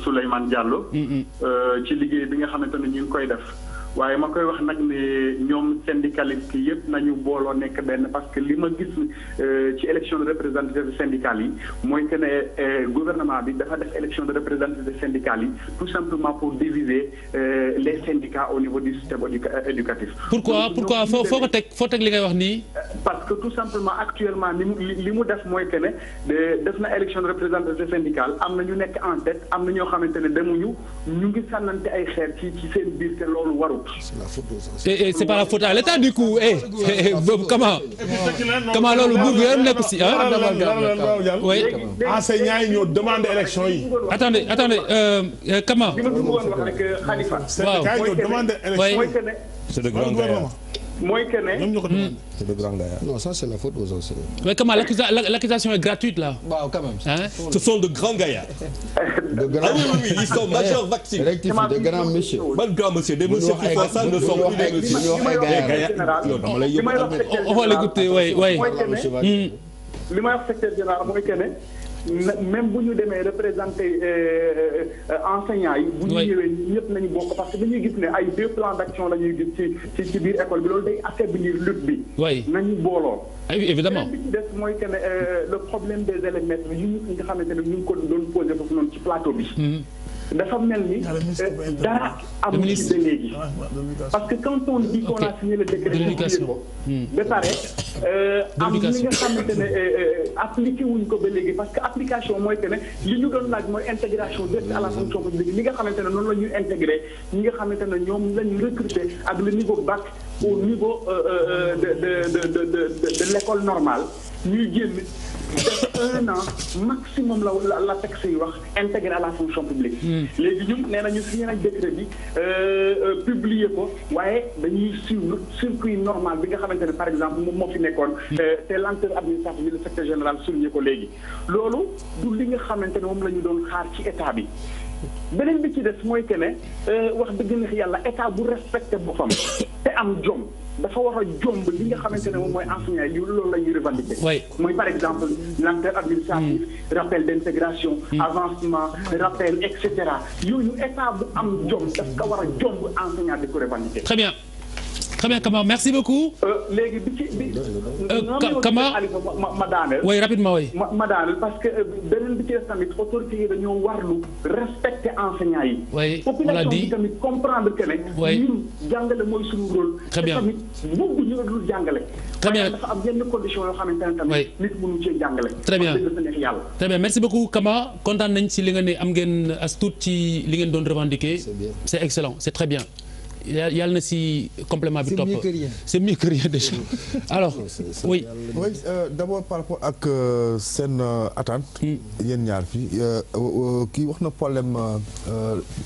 [SPEAKER 8] Souleymane Diallo. ci liggéey bi nga xamante ne ñu ngi koy def. waaye ma koy wax nag ne ñoom syndicalistes yëpp nañu booloo nekk benn parce que li ma gis ci élection de représentativité syndicale yi mooy que ne gouvernement bi dafa def élection de représentativité syndicale yi tout simplement pour diviser les syndicats au niveau du système éducatif.
[SPEAKER 1] pourquoi foo teg li ngay wax nii.
[SPEAKER 8] parce que tout simplement actuellement li mu def mooy que ne def na élection de représentativité syndicale am na ñu nekk en tête am na ñoo xamante ne demuñu ñu ngi sànnante ay xeer ci seen biir te loolu warul.
[SPEAKER 6] C'est la faute aux enseignants.
[SPEAKER 1] Et c'est pas la faute à l'État du coup comment loolu nguur gi yoon nekk si oui
[SPEAKER 3] enseignants yi ñoo demandé élection yi.
[SPEAKER 1] attendez comment.
[SPEAKER 8] li ma bëggoon wax rek Khalifa.
[SPEAKER 1] waaw
[SPEAKER 3] ñoo demandé élection
[SPEAKER 8] mooy que ne.
[SPEAKER 7] c'est le grand gouvernement.
[SPEAKER 8] mooy que ne.
[SPEAKER 3] ñoom ñoo ko demandé.
[SPEAKER 7] c'est de grands gaillards.
[SPEAKER 6] Non, ça c'est la faute aux enseignants.
[SPEAKER 1] mais comment l'accusation est gratuite là.
[SPEAKER 4] waaw quand même.
[SPEAKER 1] Hein?
[SPEAKER 7] Ce sont de grands gaillards.
[SPEAKER 6] De grands.
[SPEAKER 7] Ah oui, ils sont majeurs vaccinés.
[SPEAKER 6] Rectifie, de grands messieurs.
[SPEAKER 7] Ban grand monsieur, des messieurs qui font ça ne sont plus des messieurs. Yow dama lay
[SPEAKER 8] li may
[SPEAKER 7] yóbbu.
[SPEAKER 8] wax secrétaire
[SPEAKER 1] On va l'écouter, oui.
[SPEAKER 8] mooy que ne li may wax secrétaire général mooy que ne même bu ñu demee représenté enseignants yi. bu ñu ñëwee ñëpp nañu bokk parce que dañuy gis ne ay 2 plans d'action la ñuy gis ci biir école bi loolu day affaiblir lutte bi.
[SPEAKER 1] Oui.
[SPEAKER 8] nañu booloo.
[SPEAKER 1] Évidemment.
[SPEAKER 8] bi ci des mooy que ne le problème des élèves maîtres yi nga xamante ne ñu ngi ko doon posé foofu noonu ci plateau bi. dafa mel ni dara am ci ba léegi parce que quand on dit qu'on a signé le décret de l'éducation ba pare am li nga xamante ne appliqué wuñ ko ba léegi parce que application mooy que ne li ñu doon laaj mooy intégration directe à la fonction publique li nga xamante ne noonu la ñuy intégré ñi nga xamante ne ñoom la ñu recruter ak le niveau bac au niveau de l'école normale ñuy génn def 1 an maximum la texte yi wax intégré à la fonction publique. léegi ñun nee nañu signé nañ décret bi publier ko waaye dañuy suivre circuit normal bi nga xamante ne par exemple moom moo fi nekkoon. te lenteur administrative bi le secrétaire général souligné ko léegi. loolu du li nga xamante ne moom la ñu doon xaar ci état bi. beneen bi ci des mooy que ne wax dëgg neex yàlla état bu respecté boppam te am jom dafa war a jomb li nga xamante ne moom mooy enseignant yi loolu la ñuy revendiquer. mooy par exemple lenteur administrative rappel d'intégration avancement rappel et cetera yooyu état bu am jom daf ko war a jomb enseignant di ko revendiquer.
[SPEAKER 1] Très bien. Très bien, Kama, merci beaucoup.
[SPEAKER 8] léegi bi ci bi.
[SPEAKER 1] Kama
[SPEAKER 8] ma daaneel.
[SPEAKER 1] oui rapidement oui.
[SPEAKER 8] ma daaneel parce que beneen bi ci des tamit autorités yi dañoo warlu respecter enseignants yi.
[SPEAKER 1] oui on l'a
[SPEAKER 8] population
[SPEAKER 1] dit
[SPEAKER 8] bi tamit comprendre que ne. ñun jàngale mooy suñu rôle.
[SPEAKER 1] Très bien
[SPEAKER 8] te tamit bëgg ñu dul jàngale.
[SPEAKER 1] Très bien
[SPEAKER 8] dafa am yenn conditions yoo xamante ne tamit. nit mënu cee jàngale.
[SPEAKER 1] Très bien
[SPEAKER 8] yàlla.
[SPEAKER 1] Très bien merci beaucoup Kama kontaan nañ ci li nga ne am ngeen as tuut ci li ngeen doon revendiquer. C'est excellent c'est très bien. yàlla na si complément bi topp c'est mieux que rien déjà alors oui.
[SPEAKER 2] oui d'abord par rapport ak seen attente. yéen ñaar fii kii wax na problème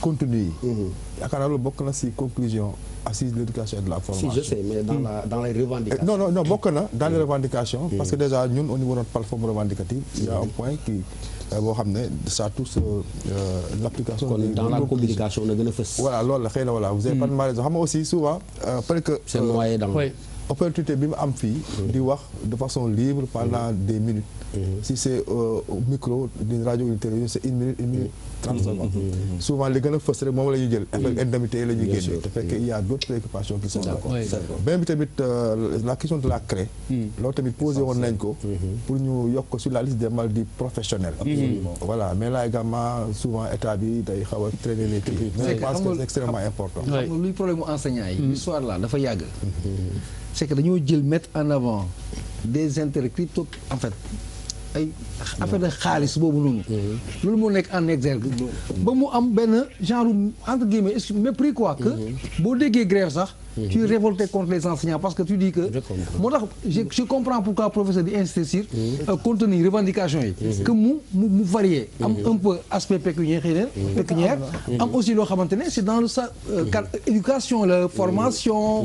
[SPEAKER 2] contenu yi. yaakaar naa loolu bokk na si conclusion assise de l'éducation et de la formation.
[SPEAKER 6] Si je sais mais dans les revendications.
[SPEAKER 2] non bokk na dans les revendications. parce que déjà ñun au niveau de notre plateforme revendicative. il y a un point qui. boo xam ne ça touche l'application.
[SPEAKER 6] kon dans la communication na gën a fës.
[SPEAKER 2] voilà loolu la xëy na voilà vous avez pas mal raison xam nga aussi souvent. peut-être que.
[SPEAKER 6] c'est noyé dans.
[SPEAKER 2] opportunité bi mu am fii. di wax de façon libre pendant des minutes. si c'est au micro d'une radio ou d'une télévision c'est 1 minute 30 secondes. souvent li gën a fës rek moom la ñuy jël. avec indemnité yi la ñuy génne. te fekk il y a d'autres préoccupations qui sont là. beneen bi tamit la question de la CREI. loolu tamit posé woon nañ ko. pour ñu yokk ko sur la liste des maladies professionnelles. voilà mais là également souvent état bi day xaw a traîner les pieds. mais je pense que c'est extrêmement important.
[SPEAKER 4] xam nga luy problème mu enseignant yi. l'histoire là dafa yàgg. c'est que dañoo jël mettre en avant des intérêts crypto en fait ay affaire de xaalis boobu noonu. loolu moo nekk en exergue ba mu am benn genre entre guillemets mépris quoi que boo déggee grève sax. tu es révolté contre les enseignants parce que tu dis que. moo tax je comprends pourquoi professeur di insister sur contenu revendication yi. que mu varié. am un peu aspect pécuniaire am aussi loo xamante ne c'est dans le cadre éducation la formation.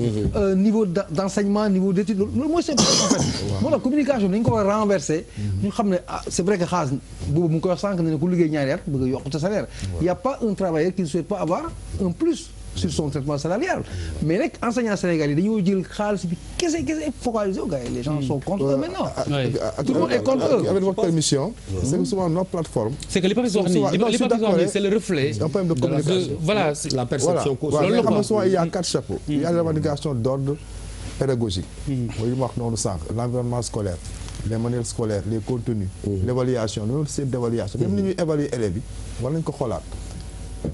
[SPEAKER 4] niveau d'enseignement niveau d'étude loolu mooy seen en fait. moo tax communication dañu ko war a renverser. ñu xam ne c'est vrai que xaalis boobu mu ngi koy wax sànq ne ku liggéey ñaari at bëgg a yokk sa salaire. il y a pas un travailleur qui ne souhaite pas avoir un plus. sur son traitement salarial mais rek enseignants sénégalais dañoo jël xaalis bi kese focalisé gars yi les gens sont contre eux maintenant. Tout le monde est contre eux.
[SPEAKER 2] Avec votre permission. c'est que souvent nos plateformes.
[SPEAKER 1] c'est que li Papis wax nii c'est le reflet.
[SPEAKER 2] un problème de communication.
[SPEAKER 1] voilà
[SPEAKER 6] la perception.
[SPEAKER 2] loolu xam nga souvent il y a 4 chapeaux. il y a les revendications d'ordre pédagogique. mooy li ma wax noonu sànq l'environnement scolaire. les manuels scolaires les contenus. l'évaluation loolu c'est d'évaluation. même ni ñuy évaluer élèves yi war nañu ko xoolaat.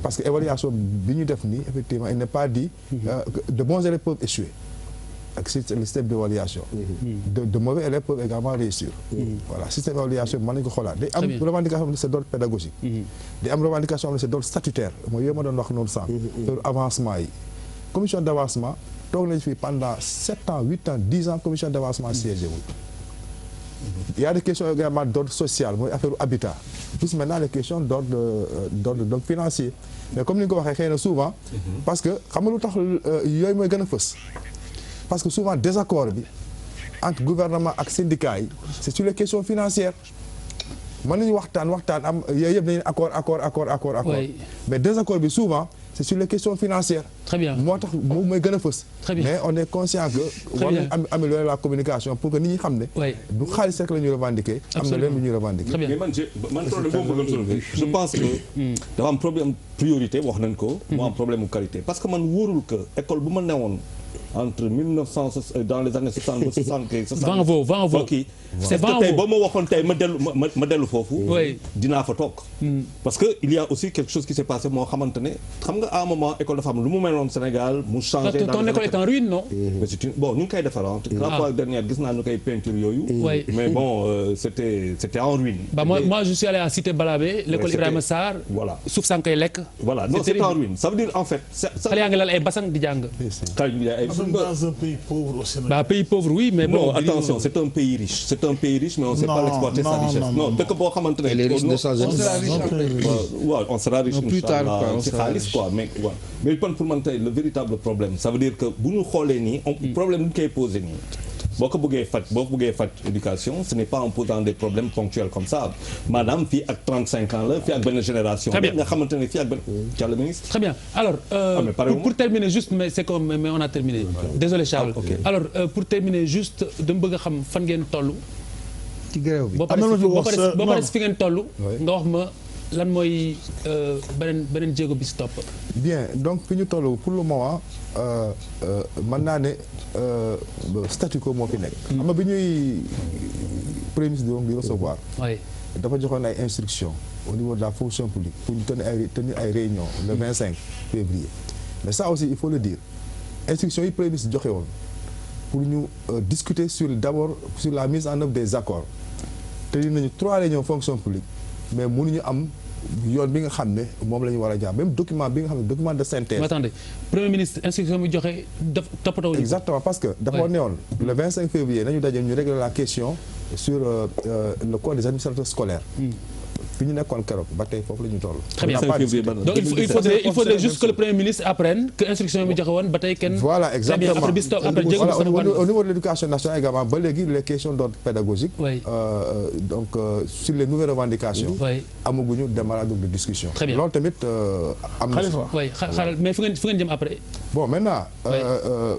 [SPEAKER 2] parce que évaluation bi ñu def nii effectivement il n'est pas dit de bons élèves peuvent échouer ak le système d'évaluation de mauvais élèves peuvent également réussir voilà système d'évaluation bi mën nañu ko xoolaat day am revendication c'est d'ordre pédagogique day am revendication c'est d'ordre statutaire mooy yooyu ma doon wax noonu sànq avancement yi commission d'avancement toog nañu fi pendant 7 ans 8 ans 10 ans commission d'avancement siégé wul. Il y a des questions également d'ordre social mooy affaire habitat plus maintenant les questions d'ordre financier mais comme ni nga ko waxee xëy na souvent parce que xam nga lu tax yooyu mooy gën a fës parce que souvent désaccord bi entre gouvernement ak syndicats yi c'est sur les questions financières mën nañu waxtaan am yooyu yëpp dañuy accord mais désaccord bi souvent c'est sur les questions financières.
[SPEAKER 1] Très bien.
[SPEAKER 2] moo tax moom mooy gën a fës. mais on est conscient que. war nañu améliorer la communication pour que nit ñi xam ne. du xaalis rek la ñuy revendiquer. am na leen lu ñuy revendiquer.
[SPEAKER 1] Très bien.
[SPEAKER 7] mais man problème boobu bëggoon soulever je pense que. dafa am problème priorité wax nañ ko. mu am problème mu qualité parce que man wóorul que école bu ma newoon entre 1900 dans les années 60 ba 75.
[SPEAKER 1] vent vaut
[SPEAKER 7] kii.
[SPEAKER 1] c'est vent
[SPEAKER 7] tey boo ma waxoon tey ma dellu foofu. dinaa fa toog. parce que il y a aussi quelque chose qui s'est passé moo xamante ne xam nga à un moment école dafa am lu mu meloon Sénégal mu changé.
[SPEAKER 1] ton école est en ruine non.
[SPEAKER 7] mais c'est une bon ñu ngi koy defar la fois dernière gis naa ñu koy peinture yooyu. mais bon c'était en ruine.
[SPEAKER 1] moi je suis allé à Cité Balabé l'école Ibrahima Sarr.
[SPEAKER 7] voilà
[SPEAKER 1] suuf saa nga koy lekk.
[SPEAKER 7] voilà non c'est en ruine ça veut dire en fait.
[SPEAKER 1] xale yaa ngi lal ay basang di jàng.
[SPEAKER 3] dans un pays pauvre aussi.
[SPEAKER 1] pays pauvre oui mais bon.
[SPEAKER 7] non attention c'est un pays riche mais on ne sait pas l'exploiter sa richesse. non dëkk boo xamante ne.
[SPEAKER 5] les riches de sa jeunesse.
[SPEAKER 7] waaw on sera riche
[SPEAKER 5] plus tard
[SPEAKER 7] ci xaalis quoi mais pour man tey le véritable problème ça veut dire que bu ñu xoolee nii problème bu ñu koy posé nii. boo bëggee faj éducation ce n'est pas en posant des problèmes ponctuels comme ça maanaam fii ak 35 ans la fii ak benn génération.
[SPEAKER 1] très bien
[SPEAKER 7] nga xamante ne fii ak benn. Monsieur le ministre.
[SPEAKER 1] très bien alors. pour terminer juste mais c'est comme mais on a terminé. désolé Charles. alors pour terminer juste dama bëgg a xam fan ngeen toll.
[SPEAKER 4] ci grève bi.
[SPEAKER 1] boo paree fi ngeen toll. nga wax ma lan mooy beneen jéego bi si topp.
[SPEAKER 2] bien donc fi ñu toll pour le moment mën naa ne statu quo moo fi nekk. xam nga bi ñuy premier ministre di recevoir. dafa joxoon ay instructions au niveau de la fonction publique pour ñu tenir ay réunions le 25 février. mais ça aussi il faut le dire instructions yi premier ministre joxe woon pour ñu discuter d'abord sur la mise en œuvre des accords tenir nañu 3 réunions fonction publique mais mënuñu am. yoon bi nga xam ne moom la ñu war a jaar même document bi nga xam ne document de synthèse.
[SPEAKER 1] attendez premier ministre instruction bi joxe toppatoo.
[SPEAKER 2] exactement parce que dafa newoon le 25 février nañu daje ñu régler la question sur le corps des administrateurs scolaires. fi ñu nekkoon keroog ba tey foofu la ñu toll.
[SPEAKER 1] très bien donc il faudrait juste que le premier ministre apprenne que instruction bi joxe woon ba tey kenn.
[SPEAKER 2] voilà exactement
[SPEAKER 1] après
[SPEAKER 2] au niveau de l'éducation nationale également ba léegi les questions d'ordre pédagogique. donc sur les nouvelles revendications. amaguñu démarrage de discussion.
[SPEAKER 1] très bien
[SPEAKER 2] loolu tamit am na.
[SPEAKER 1] xaaral mais fu ngeen jëm après.
[SPEAKER 2] bon maintenant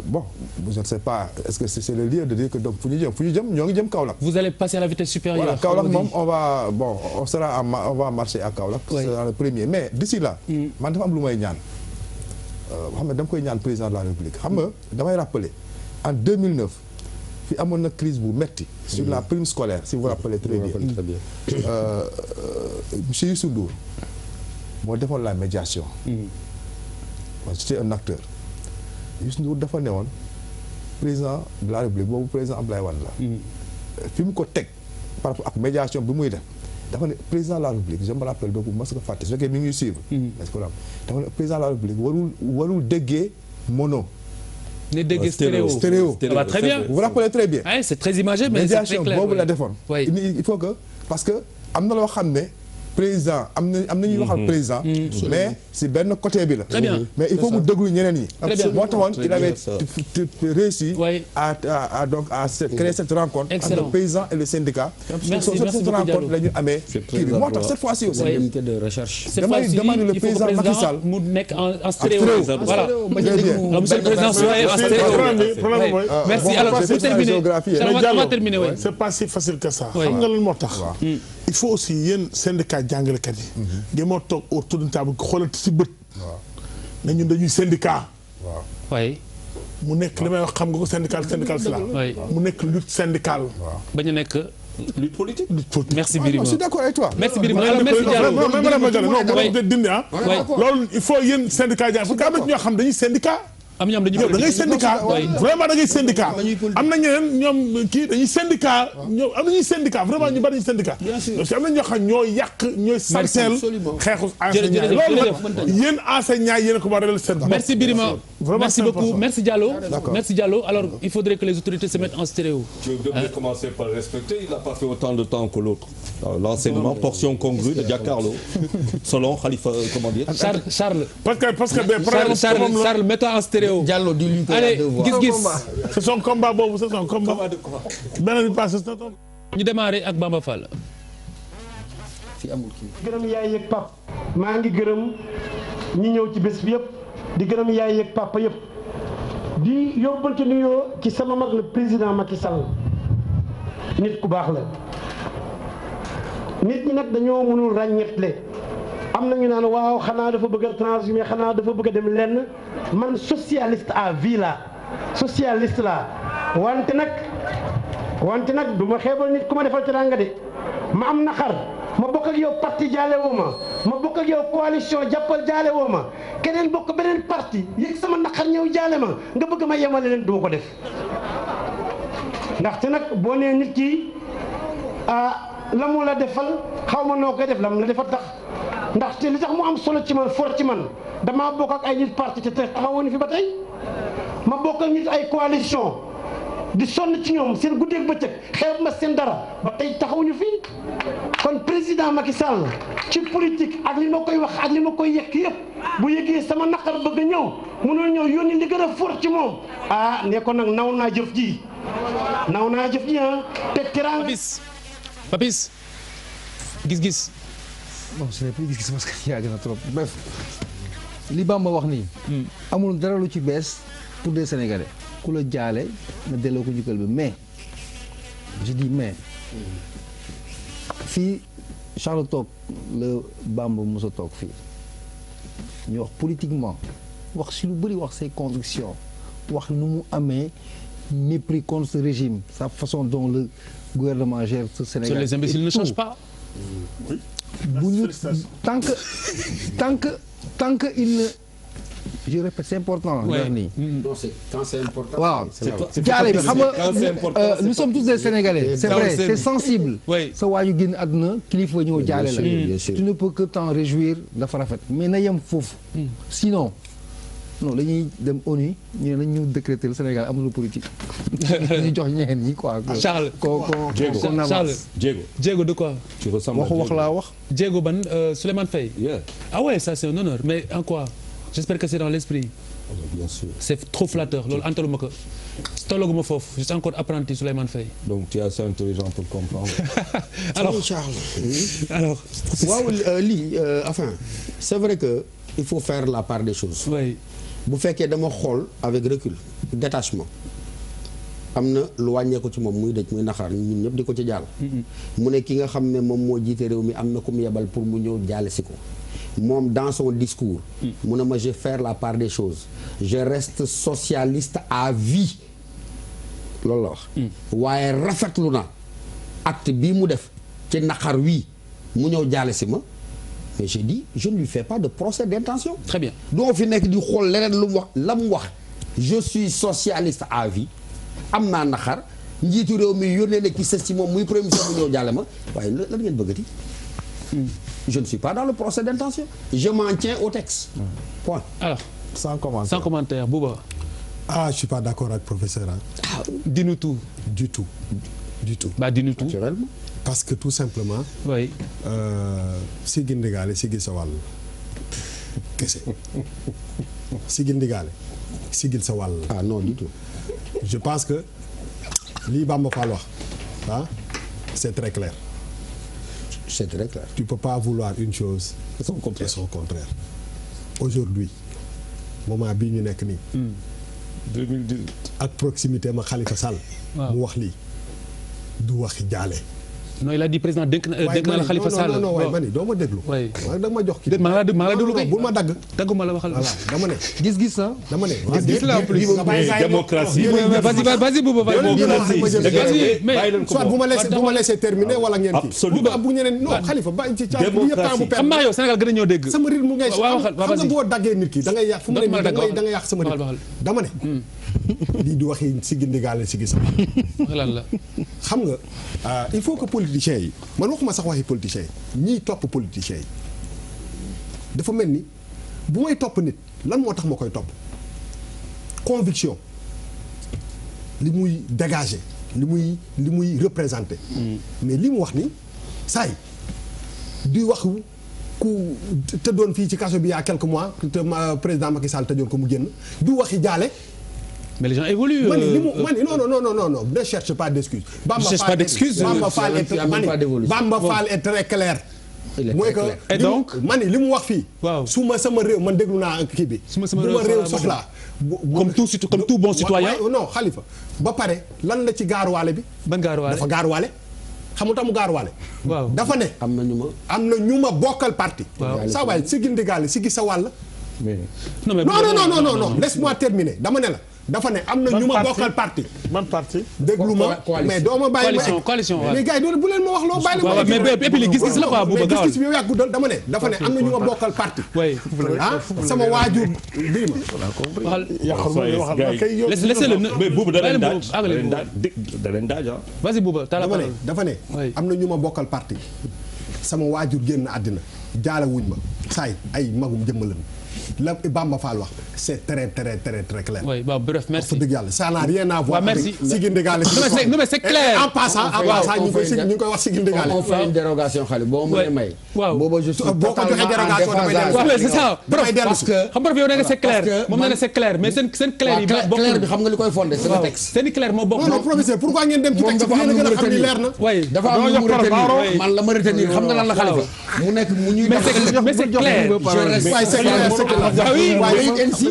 [SPEAKER 2] bon je ne sais pas est-ce que c'est le lieu de dire que donc fu ñu jëm ñoo ngi jëm Kaolack.
[SPEAKER 1] vous allez passer à la vitesse supérieure.
[SPEAKER 2] voilà Kaolack moom on va marcher à Kaolack. c'est dans le premier mais d'ici là. man dafa am lu may ñaan. xam nga dama koy ñaan président de la République xam nga damay rappeler en 2009 fi amoon na crise bu metti sur la prime scolaire si vous vous rappelez très bien. monsieur Youssou Ndour moo defoon la médiation. j'étais un acteur. Youssou Ndour dafa newoon président de la République boobu président Abdoulaye Wade la. fi mu ko teg par rapport ak médiation bi muy def. dafa ne président de la République je me rappelle donc mas ko fàtte su fekkee mi ngi suivre. est-ce que dafa ne président de la République warul déggee mono.
[SPEAKER 1] ne déggee stéréo.
[SPEAKER 2] Ça va
[SPEAKER 1] très bien.
[SPEAKER 2] vous vous rappelez très bien.
[SPEAKER 1] oui c'est très imagé mais c'est très clair.
[SPEAKER 2] médiation boobu la defoon. il faut que parce que am na loo xam ne président am na ñuy waxal président. mais si benn côté bi la.
[SPEAKER 1] très bien
[SPEAKER 2] mais il faut mu déglu ñeneen ñi.
[SPEAKER 1] très bien
[SPEAKER 2] moo taxoon il avait réussi. à créer cette rencontre.
[SPEAKER 1] excellent
[SPEAKER 2] entre le président et le syndicat.
[SPEAKER 1] merci
[SPEAKER 2] cette rencontre la ñu amee. kii bi moo tax cette fois-ci aussi.
[SPEAKER 5] unité de recherche.
[SPEAKER 1] cette fois-ci
[SPEAKER 2] demande le président Macky Sall
[SPEAKER 1] mu nekk en stéréo. voilà
[SPEAKER 2] monsieur
[SPEAKER 1] le président en stéréo. merci alors pour terminer on va terminer oui.
[SPEAKER 3] c'est pas si facile que ça. xam nga lan moo tax. il faut aussi yéen syndicat jàngalekat yi. ngeen moo toog autour d'une table xoolal ci bët. ne ñun dañuy syndicat.
[SPEAKER 1] oui.
[SPEAKER 3] mu nekk li may wax xam nga ko syndical si la. mu nekk lutte syndicale.
[SPEAKER 1] bañ a nekk.
[SPEAKER 7] lutte politique.
[SPEAKER 1] merci Birima
[SPEAKER 2] je suis d'accord avec toi.
[SPEAKER 1] merci Birima alors merci Diallo.
[SPEAKER 3] loolu il faut yéen syndicat jàng parce que am na ñoo xam dañuy syndicat.
[SPEAKER 1] am ñoom dañuy
[SPEAKER 3] da ngay syndicat vraiment da ngay syndicat am na ñeneen ñoom kii dañuy syndicat ñoom am nañuy syndicat vraiment ñu bari ñu syndicat parce que am na ñoo xam ñooy yàq ñooy sarteel xeexu enseignant loolu nag yéen enseignant yéen a ko war a révéler seen
[SPEAKER 1] merci Birima
[SPEAKER 3] Vraiment,
[SPEAKER 1] merci
[SPEAKER 3] c'est
[SPEAKER 1] beaucoup
[SPEAKER 3] important.
[SPEAKER 1] merci Diallo.
[SPEAKER 2] D'accord.
[SPEAKER 1] Merci Diallo alors il faudrait que les autorités se mettent en stéréo.
[SPEAKER 7] Tu devrais commencer par le respecter. Il n'a pas fait autant de temps que l'autre. L'enseignement, portion congrue de Giancarlo, selon Khalifa, comment dire.
[SPEAKER 1] Charles
[SPEAKER 3] parce que des problèmes
[SPEAKER 1] Charles mets-toi en stéréo.
[SPEAKER 4] Diallo dis-lui qu'il a
[SPEAKER 1] allez
[SPEAKER 4] deux voix.
[SPEAKER 1] gis-gis
[SPEAKER 3] c'est son combat boobu c'est son combat. beneen bi passé c'est ton.
[SPEAKER 1] ñu démarrer ak Bamba Fall.
[SPEAKER 4] fi amul kii.
[SPEAKER 9] gërëm yaay yeeg pap maa ngi gërëm ñi ñëw ci bés bi yëpp di gërëm yaay yeeg papa yëpp di yóbbante nuyoo ci sama mag le président Macky Sall nit ku baax la nit ñi nag dañoo mënul ràññetle am na ñu naan waaw xanaa dafa bëgg a transhumé xanaa dafa bëgg a dem lenn man socialiste à vie la socialiste la wante nag du ma xeebal nit ku ma defal teraanga de ma am naqar ma bokk ak yow parti jaale woo ma bokk ak yow coalition jàppal jaale woo ma keneen bokk beneen parti yëg sama naqar ñëw jaale ma nga bëgg ma yemale leen du ma ko def ndaxte nag boo nee nit ki la mu la defal xaw ma noo koy def la mu la defal tax ndaxte li tax mu am solo ci man for ci man damaa bokk ak ay nit parti te taxawoon fi ba tey ma bokk ak nit ay coalition di sonn ci ñoom seen guddeeg bëccëg xeeb ma seen dara ba tey taxawuñu fii kon président Macky Sall ci politique ak li ma koy wax ak li ma koy yekk yëpp bu yëgee sama naqar bëgg a ñëw mënul ñëw yónni li gën a fort ci moom ne ko nag naw naa jëf ji te teraanga
[SPEAKER 1] Papis gis-gis.
[SPEAKER 4] non ce n'est plus gis-gis parce que yàgg na trop bref li Bamba wax nii. amul dara lu ci bees pour des Sénégalais. ku la jaale na delloo ko njukkal bi mais je dis mais fii Charles toog la Bamba mos a toog fii ñu wax politiquement wax si lu bëri wax ses convictions wax nu mu amee mépris contre ce régime sa façon dont le gouvernement gère ce Sénégal.
[SPEAKER 1] Les imbéciles ne changent pas.
[SPEAKER 4] bu ñu tant que il ne je répète c'est important.
[SPEAKER 5] non c'est quand c'est important.
[SPEAKER 4] waaw jaale bi xam nga nous sommes tous des Sénégalais. c'est vrai c'est sensible. sa waaju génn àdduna kilifa ñëw jaale la. tu ne peux que t'en réjouir dafa rafet mais na yem foofu. sinon non dañuy dem ONU ñu ne nañ ñu décréter le Sénégal amul politique. ñu jox ñeneen ñi quoi.
[SPEAKER 1] Charles Diego de quoi.
[SPEAKER 7] tu ressembles
[SPEAKER 4] waxu wax laa wax.
[SPEAKER 1] Diego ban Souleymane Faye. ah ouais ça c'est un honneur mais en quoi. J'espère que c'est dans l'esprit.
[SPEAKER 7] Bien sûr.
[SPEAKER 1] C'est trop flatteur loolu antaluma ko tollaguma foofu je suis encore apprenti Souleymane Faye.
[SPEAKER 7] Donc tu es assez intelligent pour comprendre.
[SPEAKER 5] alors Charles. alors waaw lii enfin c'est vrai que il faut faire la part des choses.
[SPEAKER 1] oui.
[SPEAKER 5] bu fekkee dama xool avec recul détachement am na lu wàññeeku ci moom muy dëj muy naxaar ñun ñëpp di ko ci jàll. mu ne ki nga xam ne moom moo jiite réew mi am na ku mu yebal pour mu ñëw jaale si ko. moom dans son discours mu ne ma je vais faire la part des choses je reste socialiste à vie loolu la wax waaye rafetlu na acte bii mu def ci naqar wii mu ñëw jaale si ma mais j'ai dit je ne lui fais pas de procès d'intention.
[SPEAKER 1] Très bien.
[SPEAKER 5] doo fi nekk di xool leneen lu mu wax la mu wax je suis socialiste à vie am naa naqar njiitu réew mi yónnee na ki sës ci moom muy premier ministre mu ñëw jaale ma waaye lan ngeen bëggati je ne suis pas dans le procès d'intention je m'en tiens au texte. Point.
[SPEAKER 1] Alors
[SPEAKER 2] sans
[SPEAKER 1] commentaire Bouba.
[SPEAKER 6] Je suis pas d'accord avec professeur.
[SPEAKER 1] Dis-nous tout.
[SPEAKER 6] Du tout.
[SPEAKER 1] Bah dis-nous tout.
[SPEAKER 5] Naturellement.
[SPEAKER 6] Parce que tout simplement.
[SPEAKER 1] oui.
[SPEAKER 6] Sigil ndigaale sigil sa wàll kese sigil ndigaale sigil sa wàll.
[SPEAKER 5] Non du tout.
[SPEAKER 6] Je pense que lii Bamba Fall wax c'est très clair.
[SPEAKER 5] C'est très clair.
[SPEAKER 6] Tu peux pas vouloir une chose et son contraire. Aujourd'hui moment bii ñu nekk nii.
[SPEAKER 7] 2018.
[SPEAKER 6] ak proximité ma Khalifa Sall. mu wax lii du waxi jaale.
[SPEAKER 1] non il a dit président dénk na la Khalifa Sall.
[SPEAKER 6] non waaye ma ni doo ma déglu.
[SPEAKER 1] waay
[SPEAKER 6] da nga ma jox ki.
[SPEAKER 1] maa ngi la déglu kay
[SPEAKER 6] bul ma dagg.
[SPEAKER 1] dagguma la waxal.
[SPEAKER 6] voilà dama ne.
[SPEAKER 4] gis-gis ah.
[SPEAKER 6] dama ne.
[SPEAKER 1] gis-gis la en plus.
[SPEAKER 7] démocratie.
[SPEAKER 1] vas-y Bouba
[SPEAKER 6] soit bu ma laissé terminer wala ngeen kii.
[SPEAKER 7] absolument
[SPEAKER 6] bu ñeneen non Khalifa ba ci caa bu yëpp temps bu
[SPEAKER 1] xam naa yow Sénégal gën a ñoo dégg.
[SPEAKER 6] sama rythme ngay
[SPEAKER 1] waaw
[SPEAKER 6] xam nga boo daggee nit ki da ngay yàq fu mu ne nii da ngay yàq sama rythme dama ne. lii di waxi si gindigaale si gis
[SPEAKER 1] lan la
[SPEAKER 6] xam nga il faut que politiciens yi man waxuma sax waxi politiciens yi ñiy topp politiciens yi dafa mel ni bu may topp nit lan moo tax ma koy topp conviction li muy dégager li muy représenter. mais li mu wax ni saay di wax ku tëddoon fii ci kaso bi il y a quelques mois te président Macky Sall tëjoon ko mu génn du waxi jaale.
[SPEAKER 1] mais les gens évoluent.
[SPEAKER 6] non ne cherche pas d'excuses. Bamba Fall est très clair. mooy que
[SPEAKER 1] et donc
[SPEAKER 6] man li mu wax fii.
[SPEAKER 1] waaw
[SPEAKER 6] su ma sama réew man déglu naa kii bi.
[SPEAKER 1] su ma réew
[SPEAKER 6] soxlaa.
[SPEAKER 1] comme tout bon citoyen.
[SPEAKER 6] non Khalifa ba pare lan la ci gaaruwaale bi.
[SPEAKER 1] ban gaaruwaale
[SPEAKER 6] dafa gaaruwaale. xam nga tax mu gaaruwaale.
[SPEAKER 1] waaw
[SPEAKER 6] dafa ne.
[SPEAKER 5] am na
[SPEAKER 6] ñu ma bokkal parti.
[SPEAKER 1] waaw
[SPEAKER 6] saa waay si gindigaale si gis sa wàll.
[SPEAKER 1] non
[SPEAKER 6] laisse-moi terminer dama ne la. dafa ne am na ñu ma bokkal parti.
[SPEAKER 3] man parti.
[SPEAKER 6] déglu ma mais doo ma bàyyi ma
[SPEAKER 1] coalition
[SPEAKER 6] mais gars yi bu leen ma wax loo bàyyi la ma.
[SPEAKER 1] mais et puis li gis-gis la quoi bu
[SPEAKER 6] mais gis-gis bi yow yaa guddal dama ne dafa ne am na ñu ma bokkal parti. sama waajur bii ma.
[SPEAKER 1] laissez-le
[SPEAKER 7] mais Bouba da leen daaj
[SPEAKER 1] vas-y Bouba
[SPEAKER 6] dafa ne am na ñu ma bokkal parti sama waajur génn àddina jaale wuñ ma saay ay magum jëmmalan la Bamba Fall wax c'est très clair.
[SPEAKER 1] oui bon bref merci.
[SPEAKER 6] wax dëgg yàlla ça n'a rien à voir.
[SPEAKER 1] merci
[SPEAKER 6] Sigi Ndegale.
[SPEAKER 1] non mais c'est clair.
[SPEAKER 6] en passant ñu ngi koy wax Sigi Ndegale.
[SPEAKER 5] on fait une dérogation xale boo mënee may.
[SPEAKER 1] waaw
[SPEAKER 5] booba je suis
[SPEAKER 6] boo ko joxee dérogation damay dellu.
[SPEAKER 1] waaw c'est ça.
[SPEAKER 6] damay dellu
[SPEAKER 5] parce que
[SPEAKER 1] xam nga yow da nga c'est clair moom nee na c'est clair mais seen clair yi.
[SPEAKER 5] clair bi xam nga li koy fondé c'est le texte.
[SPEAKER 1] seen clair moo bokk.
[SPEAKER 6] non professeur pourquoi ngeen dem ci texte bi yéen a gën a xam ni leer na.
[SPEAKER 5] dafa am lu mu retenir man la ma retenir xam nga lan la Khalifa mu nekk mu ñuy.
[SPEAKER 1] mais c'est clair.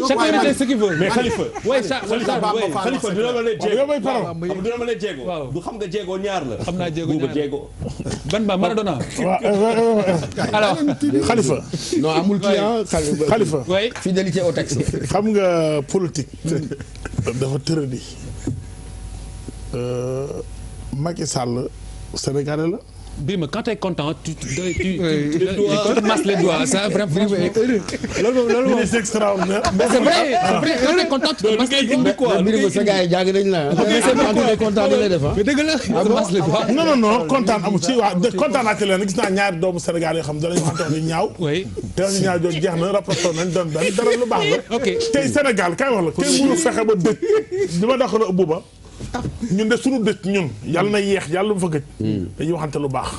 [SPEAKER 1] chacun retient ce qu'il veut.
[SPEAKER 7] mais Khalifa.
[SPEAKER 1] Khalifa
[SPEAKER 7] dina ma ne jéego. du xam nga jéego ñaar la.
[SPEAKER 1] xam naa jéego
[SPEAKER 7] Bouba jéego.
[SPEAKER 1] ban ba Maradona. alors
[SPEAKER 3] Khalifa.
[SPEAKER 5] non amul client
[SPEAKER 3] Khalifa.
[SPEAKER 1] oui
[SPEAKER 5] fidélité au texte.
[SPEAKER 3] xam nga politique. dafa tëradi. Macky Sall Sénégalais la.
[SPEAKER 1] Birima quand tu es content tu masses les doigts ça vraiment loolu
[SPEAKER 3] c'est extraordinaire.
[SPEAKER 1] mais c'est vrai quand tu es content tu masses les doigts quoi.
[SPEAKER 5] Birima sa gars yi jàng nañ la. quand tu es content da lay def
[SPEAKER 1] mais dëgg la tu masses les doigts.
[SPEAKER 3] non kontaan amu ci waa kontaan naa ci leen gis naa ñaari doomu Sénégal yoo xam danañu waxante wax ñu ñaaw.
[SPEAKER 1] oui
[SPEAKER 3] te wax ñu ñaaw jooju jeex na rapporté nañ doon benn dara lu baax la. ok tey Sénégal kay wax la kenn mënu fexe ba dëj li ma dox la Bouba ñun de suñu dëj ñun yàlla na yeex yàlla bu fa gëj dañuy waxante lu baax.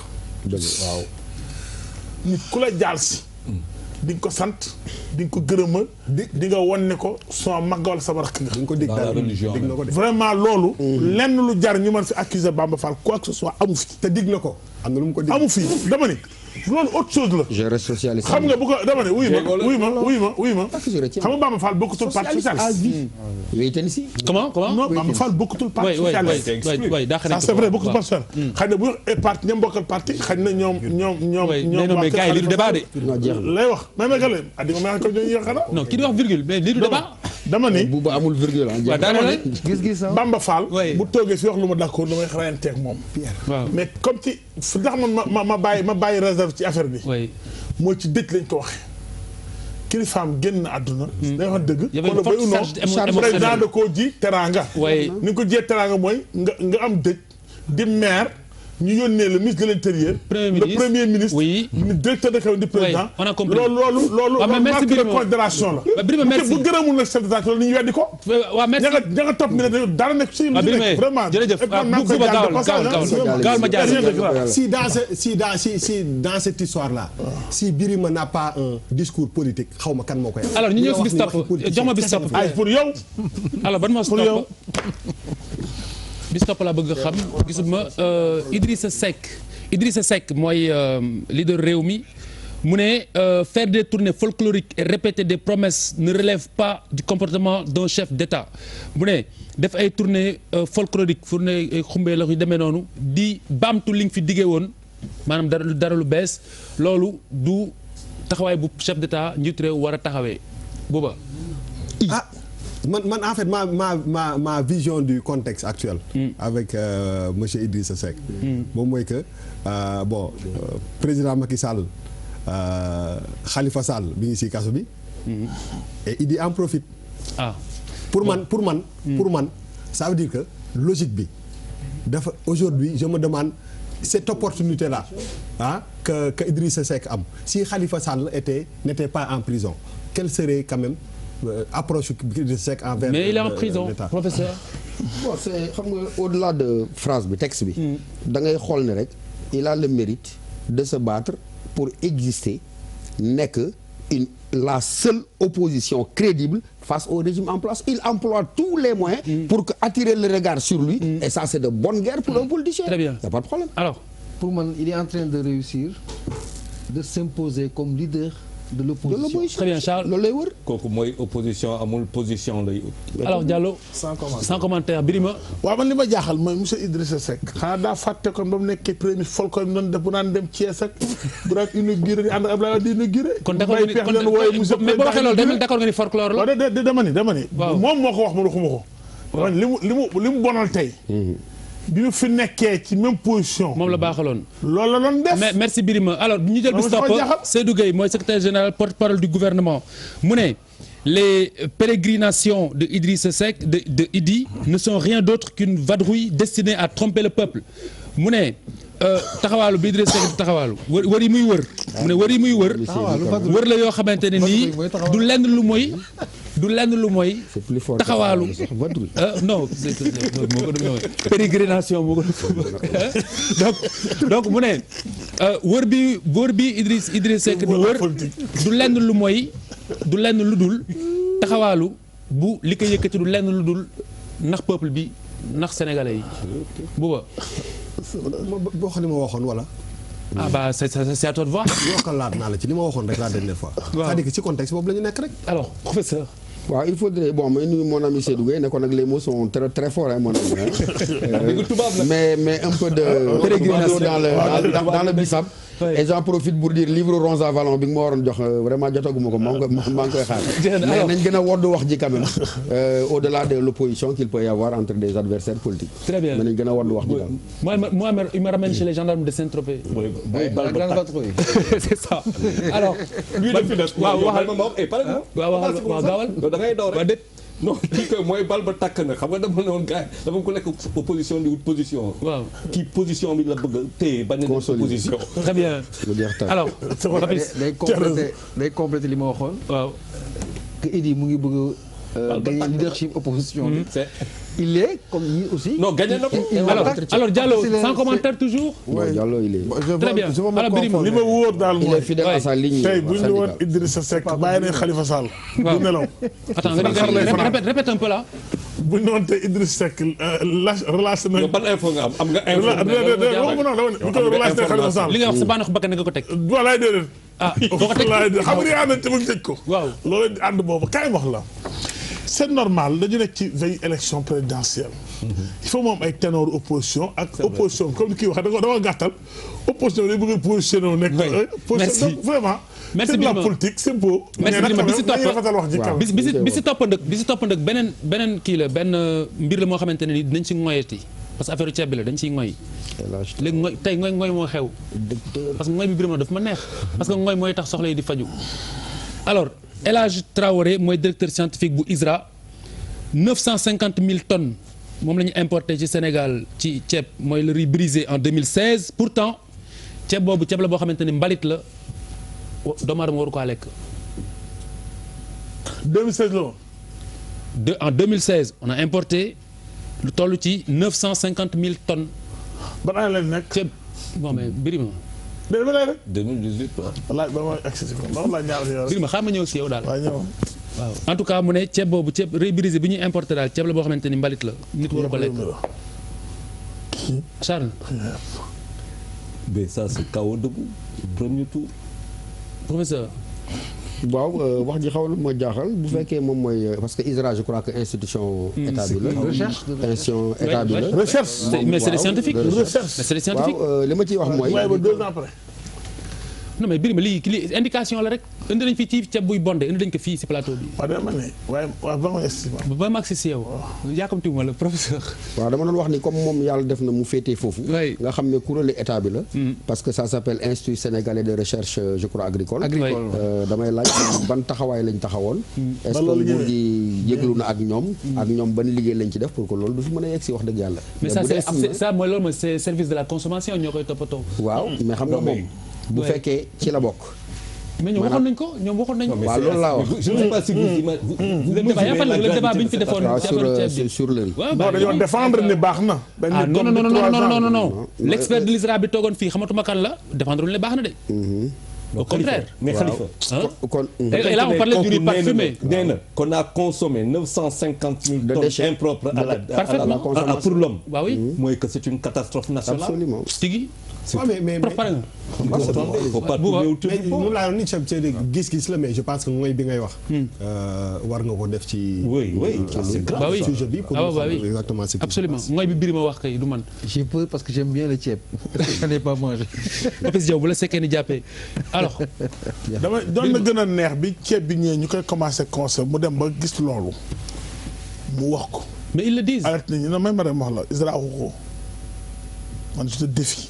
[SPEAKER 5] waaw
[SPEAKER 3] nit ku la jaal si di nga ko sant di nga ko gërëma di nga won ne ko sama mag wala sama rakk nga.
[SPEAKER 6] di nga ko dig daal dig na ko de.
[SPEAKER 3] vraiment loolu. lenn lu jar ñu mën fi accuser Bamba Fall quoi que ce soit amu fi.
[SPEAKER 6] te dig na ko am na lu mu ko dig.
[SPEAKER 3] amu fi dama ni loolu autre chose la.
[SPEAKER 5] je reste socialiste.
[SPEAKER 3] xam nga bu ko dama ne wuy ma. xam nga Bamba Fall bokkutul parti socialiste.
[SPEAKER 5] wéytani si.
[SPEAKER 1] comment
[SPEAKER 3] non Bamba Fall bokkutul parti socialiste. ça c'est vrai bokkutul parti socialiste. xëy na bu ñu parti ñoom bokkal parti xëy na ñoom.
[SPEAKER 1] mais gars yi lii du débat de.
[SPEAKER 3] lay wax mais nag leen di nga mën ko ñuy yéex xanaa.
[SPEAKER 1] non kii di wax virgule mais lii du débat.
[SPEAKER 3] dama ni
[SPEAKER 5] Bouba amul virgule ah.
[SPEAKER 1] dama ni
[SPEAKER 4] gis-gis
[SPEAKER 3] Bamba Fall. bu toogee fi wax lu ma d'accord damay xarayanteeg moom. mais comme ci fu tax man ma bàyyi réserve ci affaire bi. mooy ci dëj lañ ko waxee. kilifaam génn àdduna. day wax dëgg.
[SPEAKER 1] wala bay unoo
[SPEAKER 3] président da koo ji teraanga. ni ko jiyee teraanga mooy nga am dëj di maire. ñu yónnee le ministre de l'intérieur. le premier ministre.
[SPEAKER 1] oui
[SPEAKER 3] directeur de cabinet du président.
[SPEAKER 1] on a compris
[SPEAKER 3] loolu marque de considération la.
[SPEAKER 1] Birima merci
[SPEAKER 3] bu gërëmul nag chef d'état loolu ñu weddi ko.
[SPEAKER 1] waaw merci
[SPEAKER 3] ña nga topp mi ne dara nekk si. vraiment
[SPEAKER 1] jërëjëf gaawal ma jaar
[SPEAKER 6] si dans cette histoire là. si Birima n'a pas un discours politique xaw ma kan moo koy.
[SPEAKER 1] alors ñu ñëw si bis topp jox ma bis topp.
[SPEAKER 3] ay pour yow.
[SPEAKER 1] alors ban moo si topp bis topp laa bëgg xam gisuma Idrissa Seck mooy leader Rewmi mu ne faire des tournées folkloriques et répéter des promesses ne relève pas du comportement d'un chef d'État mu ne def ay tournées folkloriques fu ne xumbee la yu demee noonu di baamtu li nga fi diggee woon maanaam dara lu bees loolu du taxawaay bu chef d'État njiitu réew war a taxawee booba.
[SPEAKER 6] man en fait ma vision du contexte actuel. avec monsieur Idrissa Seck. moom mooy que président Macky Sall Khalifa Sall bi ngi ci kaso bi. et il en profite. pour man ça veut dire que logique bi dafa aujourd'hui je me demande cette opportunité là que Idrissa Seck am si Khalifa Sall n'était pas en prison quelle serait quand même approche Idrissa Seck envers
[SPEAKER 1] mais il est en prison
[SPEAKER 6] l'État.
[SPEAKER 1] professeur.
[SPEAKER 5] bon c'est xam nga au-delà de phrase bi texte bi. da ngay xool ne rek il a le mérite de se battre pour exister nekk la seule opposition crédible face au régime en place. Il emploie tous les moyens pour attirer le regard sur lui et ça c'est de bonne guerre pour un politicien.
[SPEAKER 1] Très bien.
[SPEAKER 5] Il n'y a pas de problème.
[SPEAKER 1] Alors
[SPEAKER 4] Pour man, il est en train de réussir de s'imposer comme leader de l'opposition.
[SPEAKER 1] Très bien Charles.
[SPEAKER 5] loolu lay wër.
[SPEAKER 7] kooku mooy opposition amul position lay ut.
[SPEAKER 1] Alors Diallo. sans commentaire Birima.
[SPEAKER 3] waaw man li ma jaaxal mooy monsieur Idrissa Seck xanaa daa fàtte kon ba mu nekkee premier fol ko noonu def bu naan dem Thiès ak bu daan inauguré di ànd ak Abdoulaye di inauguré.
[SPEAKER 1] kon d'accord mais boo waxee loolu day d'accord nga ni folklore la.
[SPEAKER 3] waaw dama ni
[SPEAKER 1] waaw
[SPEAKER 3] moom moo ko wax ma waxuma ko. waaw li mu bonal tey. bi mu fi nekkee ci même position.
[SPEAKER 1] moom la baaxaloon.
[SPEAKER 3] loolu la doon def.
[SPEAKER 1] merci Birima alors ñu jël bis topp Seydou Gueye mooy secrétaire général porte-parole du gouvernement mu ne les pérégrinations de Idrissa Seck de Idi ne sont rien d'autre qu'une vadrouille destinée à tromper le peuple mu ne taxawaalu bi Idrissa Seck taxawaalu wër yi muy wër mu ne wër yi muy wër wër la yoo xamante ne nii du lenn lu mooy
[SPEAKER 5] c'est plus fort
[SPEAKER 1] taxawaalu non pérégrination moo donc mu ne wër bi Idriss Seck di wër du lenn lu mooy du lenn lu dul taxawaalu bu li ko yëkkati du lenn lu dul nax peuple bi nax sénégalais yi buba
[SPEAKER 6] boo xam li ma waxoon wala.
[SPEAKER 1] ah bah c'est à toi de voir.
[SPEAKER 6] yokkalaat naa la ci li ma waxoon rek la dernière fois. c'est-à-dire que ci contexte boobu la ñu nekk rek.
[SPEAKER 1] alors professeur.
[SPEAKER 5] waaw il faudrait bon may nuyu mon ami Seydou Gueye ne ko nag les mots sont très très forts mon ami mais un peu de pérégrination dans le bissap. et j'en profite pour dire livre Rose à Vallon bi nga ma waroon jox vraiment jotaguma ko maa ngi koy xaar. mais nañ gën a woddu wax ji quand même au-delà de l'opposition qu'il peut y avoir entre des adversaires politiques.
[SPEAKER 1] Très bien
[SPEAKER 5] mais nañ gën a woddu wax ji quand même.
[SPEAKER 1] moi il me ramène chez les gendarmes de Saint-Tropez. c'est ça alors.
[SPEAKER 7] lui de fi des.
[SPEAKER 1] waaw waxal
[SPEAKER 7] ma wax pare na.
[SPEAKER 1] waaw gaawal.
[SPEAKER 7] da ngay daw rek non kii que mooy bal ba takk na xam nga dama ne woon gars yi dafa ko nekk opposition di wut position.
[SPEAKER 1] waaw
[SPEAKER 7] kii position bi la bëgg a téye bañ a nekk position.
[SPEAKER 1] très bien alors.
[SPEAKER 4] day compléter li ma waxoon.
[SPEAKER 1] waaw.
[SPEAKER 4] que Idi mu ngi bëgg a gagner leadership opposition bi. il est comme ñi aussi.
[SPEAKER 7] non gagné na ko.
[SPEAKER 1] alors Diallo sans commentaire toujours.
[SPEAKER 5] Ouais, Diallo il est.
[SPEAKER 1] Très bien alors Birima
[SPEAKER 3] li ma wóor daal
[SPEAKER 5] il est fidèle à sa ligne.
[SPEAKER 3] tey bu ñu woon Idrissa Seck bàyyi nañ Khalifa Sall.
[SPEAKER 1] waaw
[SPEAKER 3] du nelaw.
[SPEAKER 1] attends répète un peu là.
[SPEAKER 3] bu ñu woon tey Idrissa Seck relâché nañ.
[SPEAKER 7] ban info nga am nga info.
[SPEAKER 3] bu ko relâché nañ Khalifa Sall.
[SPEAKER 1] li nga wax sa bànneexu bakkan nga ko teg.
[SPEAKER 3] walaay déedéet.
[SPEAKER 1] ah boo ko teg
[SPEAKER 3] xam nga ànd te mu tëj ko.
[SPEAKER 1] waaw
[SPEAKER 3] loolu di ànd boobu kaay wax la. c'est normal dañu nekk ci veille élection présidentielle. il faut moom ay ténor opposition ak opposition comme kii wax dama gàttal opposition day bëgg a positionné wu nekk.
[SPEAKER 1] merci
[SPEAKER 3] donc vraiment.
[SPEAKER 1] merci
[SPEAKER 3] c'est de la politique c'est beau.
[SPEAKER 1] merci Birima bi si topp nag beneen kii la benn mbir la moo xamante ne ni dinañ si ngoyati parce que affaire ceeb bi la dañ siy ngoy. léegi ngoy tey ngoy moo xew. parce que ngoy bi Birima daf ma neex. parce que ngoy mooy tax soxla yi di faju alors El Hadj Traoré mooy directeur scientifique bu ISRA 950 000 tonnes moom la ñu importé ci Sénégal ci ceeb mooy le riz brisé en 2016 pourtant ceeb boobu ceeb la boo xamante ni mbalit la doomu aadama waru ko lekk.
[SPEAKER 3] 2016 la woon.
[SPEAKER 1] En 2016 on a importé lu toll ci 950 000 tonnes.
[SPEAKER 3] ban année lañ nekk.
[SPEAKER 1] ceeb bon mais Birima.
[SPEAKER 3] dama lay rek.
[SPEAKER 7] 2018 waaw.
[SPEAKER 3] walaay ba ma accès ko ba ma ñaar yow.
[SPEAKER 1] Birima xam nga ñëw si yow daal.
[SPEAKER 3] waaw ñëw.
[SPEAKER 1] waaw en tout cas mu ne ceeb boobu ceeb riz brisé bi ñuy importé daal ceeb la boo xamante ni mbalit la. nit waru ko lekk. Charles.
[SPEAKER 7] mais ça c'est KO debout premier tour.
[SPEAKER 1] professeur.
[SPEAKER 5] waaw wax ji xaw na ma jaaxal bu fekkee moom mooy parce que ISRA je crois que institution état bi la.
[SPEAKER 4] recherche
[SPEAKER 5] institution état bi la.
[SPEAKER 3] recherche.
[SPEAKER 1] mais c'est des scientifiques.
[SPEAKER 3] recherche.
[SPEAKER 1] mais c'est des scientifiques.
[SPEAKER 5] waaw li ma ciy wax mooy.
[SPEAKER 3] waaye ba 2 ans après.
[SPEAKER 1] non mais Birima lii indication la rek indi nañ fi ci ceeb buy bondé indi nañ ko fii si plateau bi.
[SPEAKER 3] waaw dama ne waaye ba ma estimé.
[SPEAKER 1] ba ma agsi si yow. yaakamti ma la professeur.
[SPEAKER 5] waaw dama doon wax ni comme moom yàlla def na mu féetee foofu.
[SPEAKER 1] oui
[SPEAKER 5] nga xam ne kuréelu état bi la. parce que ça s'appelle Institut sénégalais de recherche je crois agricole. damay laaj ban taxawaay lañ taxawoon. est-ce que nguur gi yëglu na ak ñoom. ak ñoom ban liggéey lañ ci def pour que loolu du fi mën a yegg si wax dëgg yàlla.
[SPEAKER 1] mais ça mooy loolu mooy c'est service de la consommation ñoo koy toppatoo.
[SPEAKER 5] waaw mais xam nga moom. bu fekkee ci la bokk
[SPEAKER 1] mais ñoom waxoon nañ ko ñoom waxoon nañ ko.
[SPEAKER 5] waaw loolu laa wax.
[SPEAKER 7] je ne sais pas si vous
[SPEAKER 1] le débat yaa fan le débat bi ñu fi defoon
[SPEAKER 5] sur le riz.
[SPEAKER 3] non dañoo défendre ni baax na.
[SPEAKER 1] ah non l'expert de l'ISRA bi toogoon fii xamatuma kan la défendre lu ne baax na de. au contraire.
[SPEAKER 7] mais Khalifa.
[SPEAKER 5] kon
[SPEAKER 1] et là on parlait du riz parfumé.
[SPEAKER 7] nee na qu'on a consommé 950 000 tonnes impropres pour l'homme.
[SPEAKER 1] waaw oui.
[SPEAKER 7] mooy que c'est une catastrophe nationale.
[SPEAKER 5] absolument.
[SPEAKER 1] tigi.
[SPEAKER 6] waaw mais
[SPEAKER 7] faut pas
[SPEAKER 6] mais moom laa yoon ni c'est gis-gis la mais je pense que mooy bi ngay wax. war nga ko def ci.
[SPEAKER 7] oui c'est grave
[SPEAKER 6] sujet bi pour ñu xam exactement ce qui
[SPEAKER 1] absolument mooy bi Birima wax kay du man.
[SPEAKER 4] j'ai peur parce que j'aime bien le ceeb. je n'ai pas mangé.
[SPEAKER 1] Papis Diaw bu la sekkee ni jàppee alors.
[SPEAKER 3] dama doon na gën a neex bi ceeb bi ñëwee ñu koy commencé conseil mu dem ba gis loolu mu wax ko.
[SPEAKER 1] mais ils le disent.
[SPEAKER 3] alerte nañu ne may ma dem wax la ISRA waxu ko man je te défie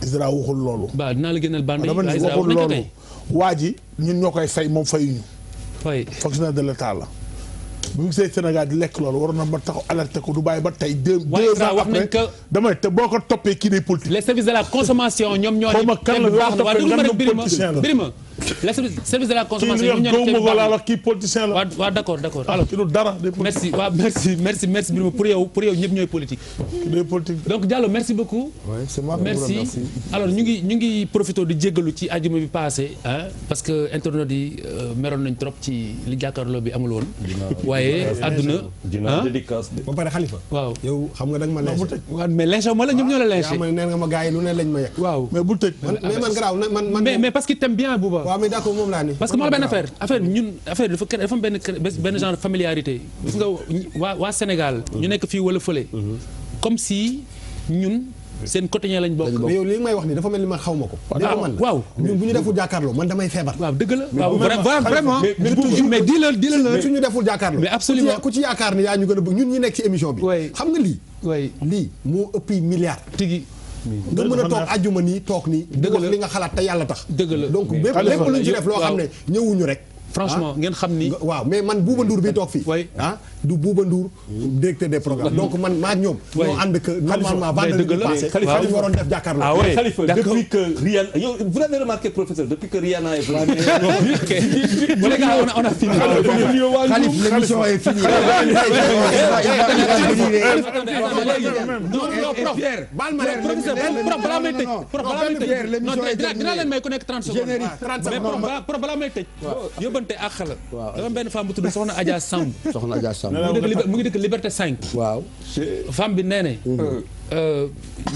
[SPEAKER 3] ISRA waxul loolu.
[SPEAKER 1] ba dinaa la génneel bande yi
[SPEAKER 3] dama ni waxul loolu waa ji ñun ñoo koy fay moom fayuñu.
[SPEAKER 1] fay
[SPEAKER 3] fonctionnaire de l'État la. bu ñu gisee Sénégal di lekk loolu waroon na ba taxaw alerté ko du bàyyi ba tey deux ans
[SPEAKER 1] wax nañ que
[SPEAKER 3] dama ne te boo ko toppee kii day politique.
[SPEAKER 1] les services de la consommation ñoom ñoo.
[SPEAKER 3] xaw ma kan la
[SPEAKER 1] baax na waa dugg ma rek
[SPEAKER 3] Birima
[SPEAKER 1] les services de la consommation
[SPEAKER 3] ñoom ñoo ne kii la kii politicien la.
[SPEAKER 1] waaw d'accord
[SPEAKER 3] alors kii du dara.
[SPEAKER 1] merci waaw merci Birima pour yow ñëpp ñooy politique.
[SPEAKER 3] day politique.
[SPEAKER 1] donc Diallo merci beaucoup.
[SPEAKER 2] oui c'est moi.
[SPEAKER 1] merci alors ñu ngi profité di jéggalu ci àjjuma bi passé parce que internautes yi meroon nañ trop ci li jàkkaarloo bi amul woon. waaye àdduna.
[SPEAKER 7] dina dédicace
[SPEAKER 6] ba pare Khalifa.
[SPEAKER 1] waaw
[SPEAKER 6] yow xam nga da nga ma lynché.
[SPEAKER 1] waaw mais lynché ma la ñoom ñoo la lynché.
[SPEAKER 6] yaa ma neen nga ma gars yi lu ne lañ ma yegg.
[SPEAKER 1] waaw
[SPEAKER 3] mais bul tëj.
[SPEAKER 6] mais man garaaw man
[SPEAKER 1] mais parce que t'aimes bien Bouba.
[SPEAKER 6] waaw mais d'accord moom laa ni.
[SPEAKER 1] parce que moo la benn affaire ñun affaire dafa am benn genre de familiarité. gis nga waa Sénégal. ñu nekk fii wala fële. comme si ñun. seen quotidien lañ bokk.
[SPEAKER 6] mais yow li may wax ni dafa mel ni man xaw ma ko.
[SPEAKER 1] waaw
[SPEAKER 6] ñun bu ñu deful jàkkaarloo man damay feebar.
[SPEAKER 1] waaw dëgg la waaw vraiment. mais di la
[SPEAKER 6] su ñu deful jàkkaarloo.
[SPEAKER 1] mais absolument
[SPEAKER 6] ku ci yaakaar ni yaa ñu gën a bëgg ñun ñi nekk ci émission bi. xam nga lii. lii moo ëppi milliard.
[SPEAKER 1] tigi.
[SPEAKER 6] nga mën a toog àjjuma nii toog nii.
[SPEAKER 1] dëgg la
[SPEAKER 6] wax li nga xalaat te yàlla tax.
[SPEAKER 1] dëgg la
[SPEAKER 6] donc lépp lu ñu ci def loo xam ne ñëwuñu rek.
[SPEAKER 1] franchement ngeen xam ni.
[SPEAKER 6] waaw mais man Bouba Ndour bi toog fii. du Bouba Ndour directeur des programmes. donc man maa ñoom. ñoo ànd que normalement vendredi bi passé. Khalifa ñu waroon def jàkkaarloo.
[SPEAKER 7] ah oui Khalifa depuis que Rihanna yow vous avez remarqué professeur depuis que Rihanna est venue.
[SPEAKER 1] les gars on a fini.
[SPEAKER 4] Khalifa l'émission est finie.
[SPEAKER 1] balaa may tëj. dinaa leen may ku nekk 30 secondes. mais balaa may tëj. yóbbante ak xala. dafa benn femme bu tudd Soxna Adja Samb.
[SPEAKER 5] Soxna Adja Samb
[SPEAKER 1] mu ngi dëkk Liberté 5.
[SPEAKER 5] waaw.
[SPEAKER 1] femme bi nee ne.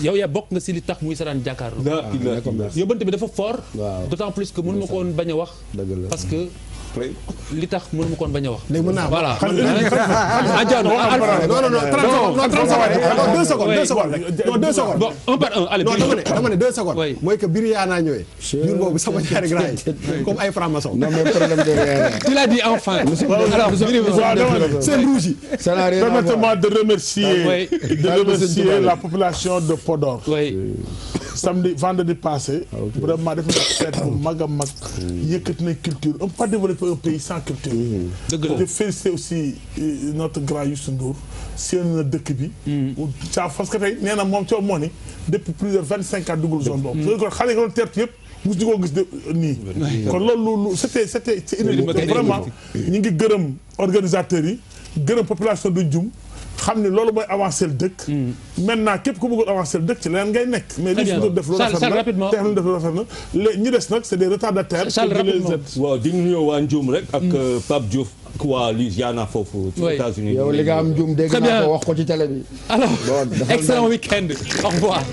[SPEAKER 1] yow yaa bokk nga si li tax muy saraan jàkkaarloo. yóbbante bi dafa fort.
[SPEAKER 5] waaw
[SPEAKER 1] d'autant plus que mënu ma ko woon bañ a wax. parce que li tax mënu ma ko woon bañ a wax.
[SPEAKER 6] léegi mën naa
[SPEAKER 1] voilà.
[SPEAKER 6] non 2 secondes.
[SPEAKER 1] bon un par un allez.
[SPEAKER 6] non dama ne 2 secondes. mooy que biir yaa naa ñëwee. jour boobu sama ñaari grand yi comme ay franc-maçon.
[SPEAKER 5] non mais problème de rien.
[SPEAKER 1] tu l'as dit enfin.
[SPEAKER 3] alors
[SPEAKER 6] c'est rouge yi.
[SPEAKER 3] permettez-moi de remercier la population de Podor. vendredi passé. vraiment def na fête bu mag a mag. yëkkati na culture on peut pas développer un pays sans culture.
[SPEAKER 1] dëgg la
[SPEAKER 3] de féliciter aussi notre grand Youssou Ndour seen na dëkk bi. parce que tey nee na moom coow moo ni depuis plus de 25 ans dugul zone boobu. kon xale yi nga doon teertu yëpp mos di ko gis nii. kon loolu c'était inédit vraiment ñu ngi gërëm organisateurs yi gërëm population de Ndioum. xam ni loolu mooy avancer le dëkk. maintenant képp ku bëggoon avancer le dëkk ci leneen ngay nekk. mais li ñu def lu rafet na ñi des nag c'est des retardataires.
[SPEAKER 7] waaw di nuyoo waa Ndioum rek. ak Pape Diouf. waa Louisiana foofu. ci États-Unis
[SPEAKER 5] yow li nga am Ndioum dégg naa ko wax ko ci télé bi.
[SPEAKER 1] alors excellent week-end au revoir.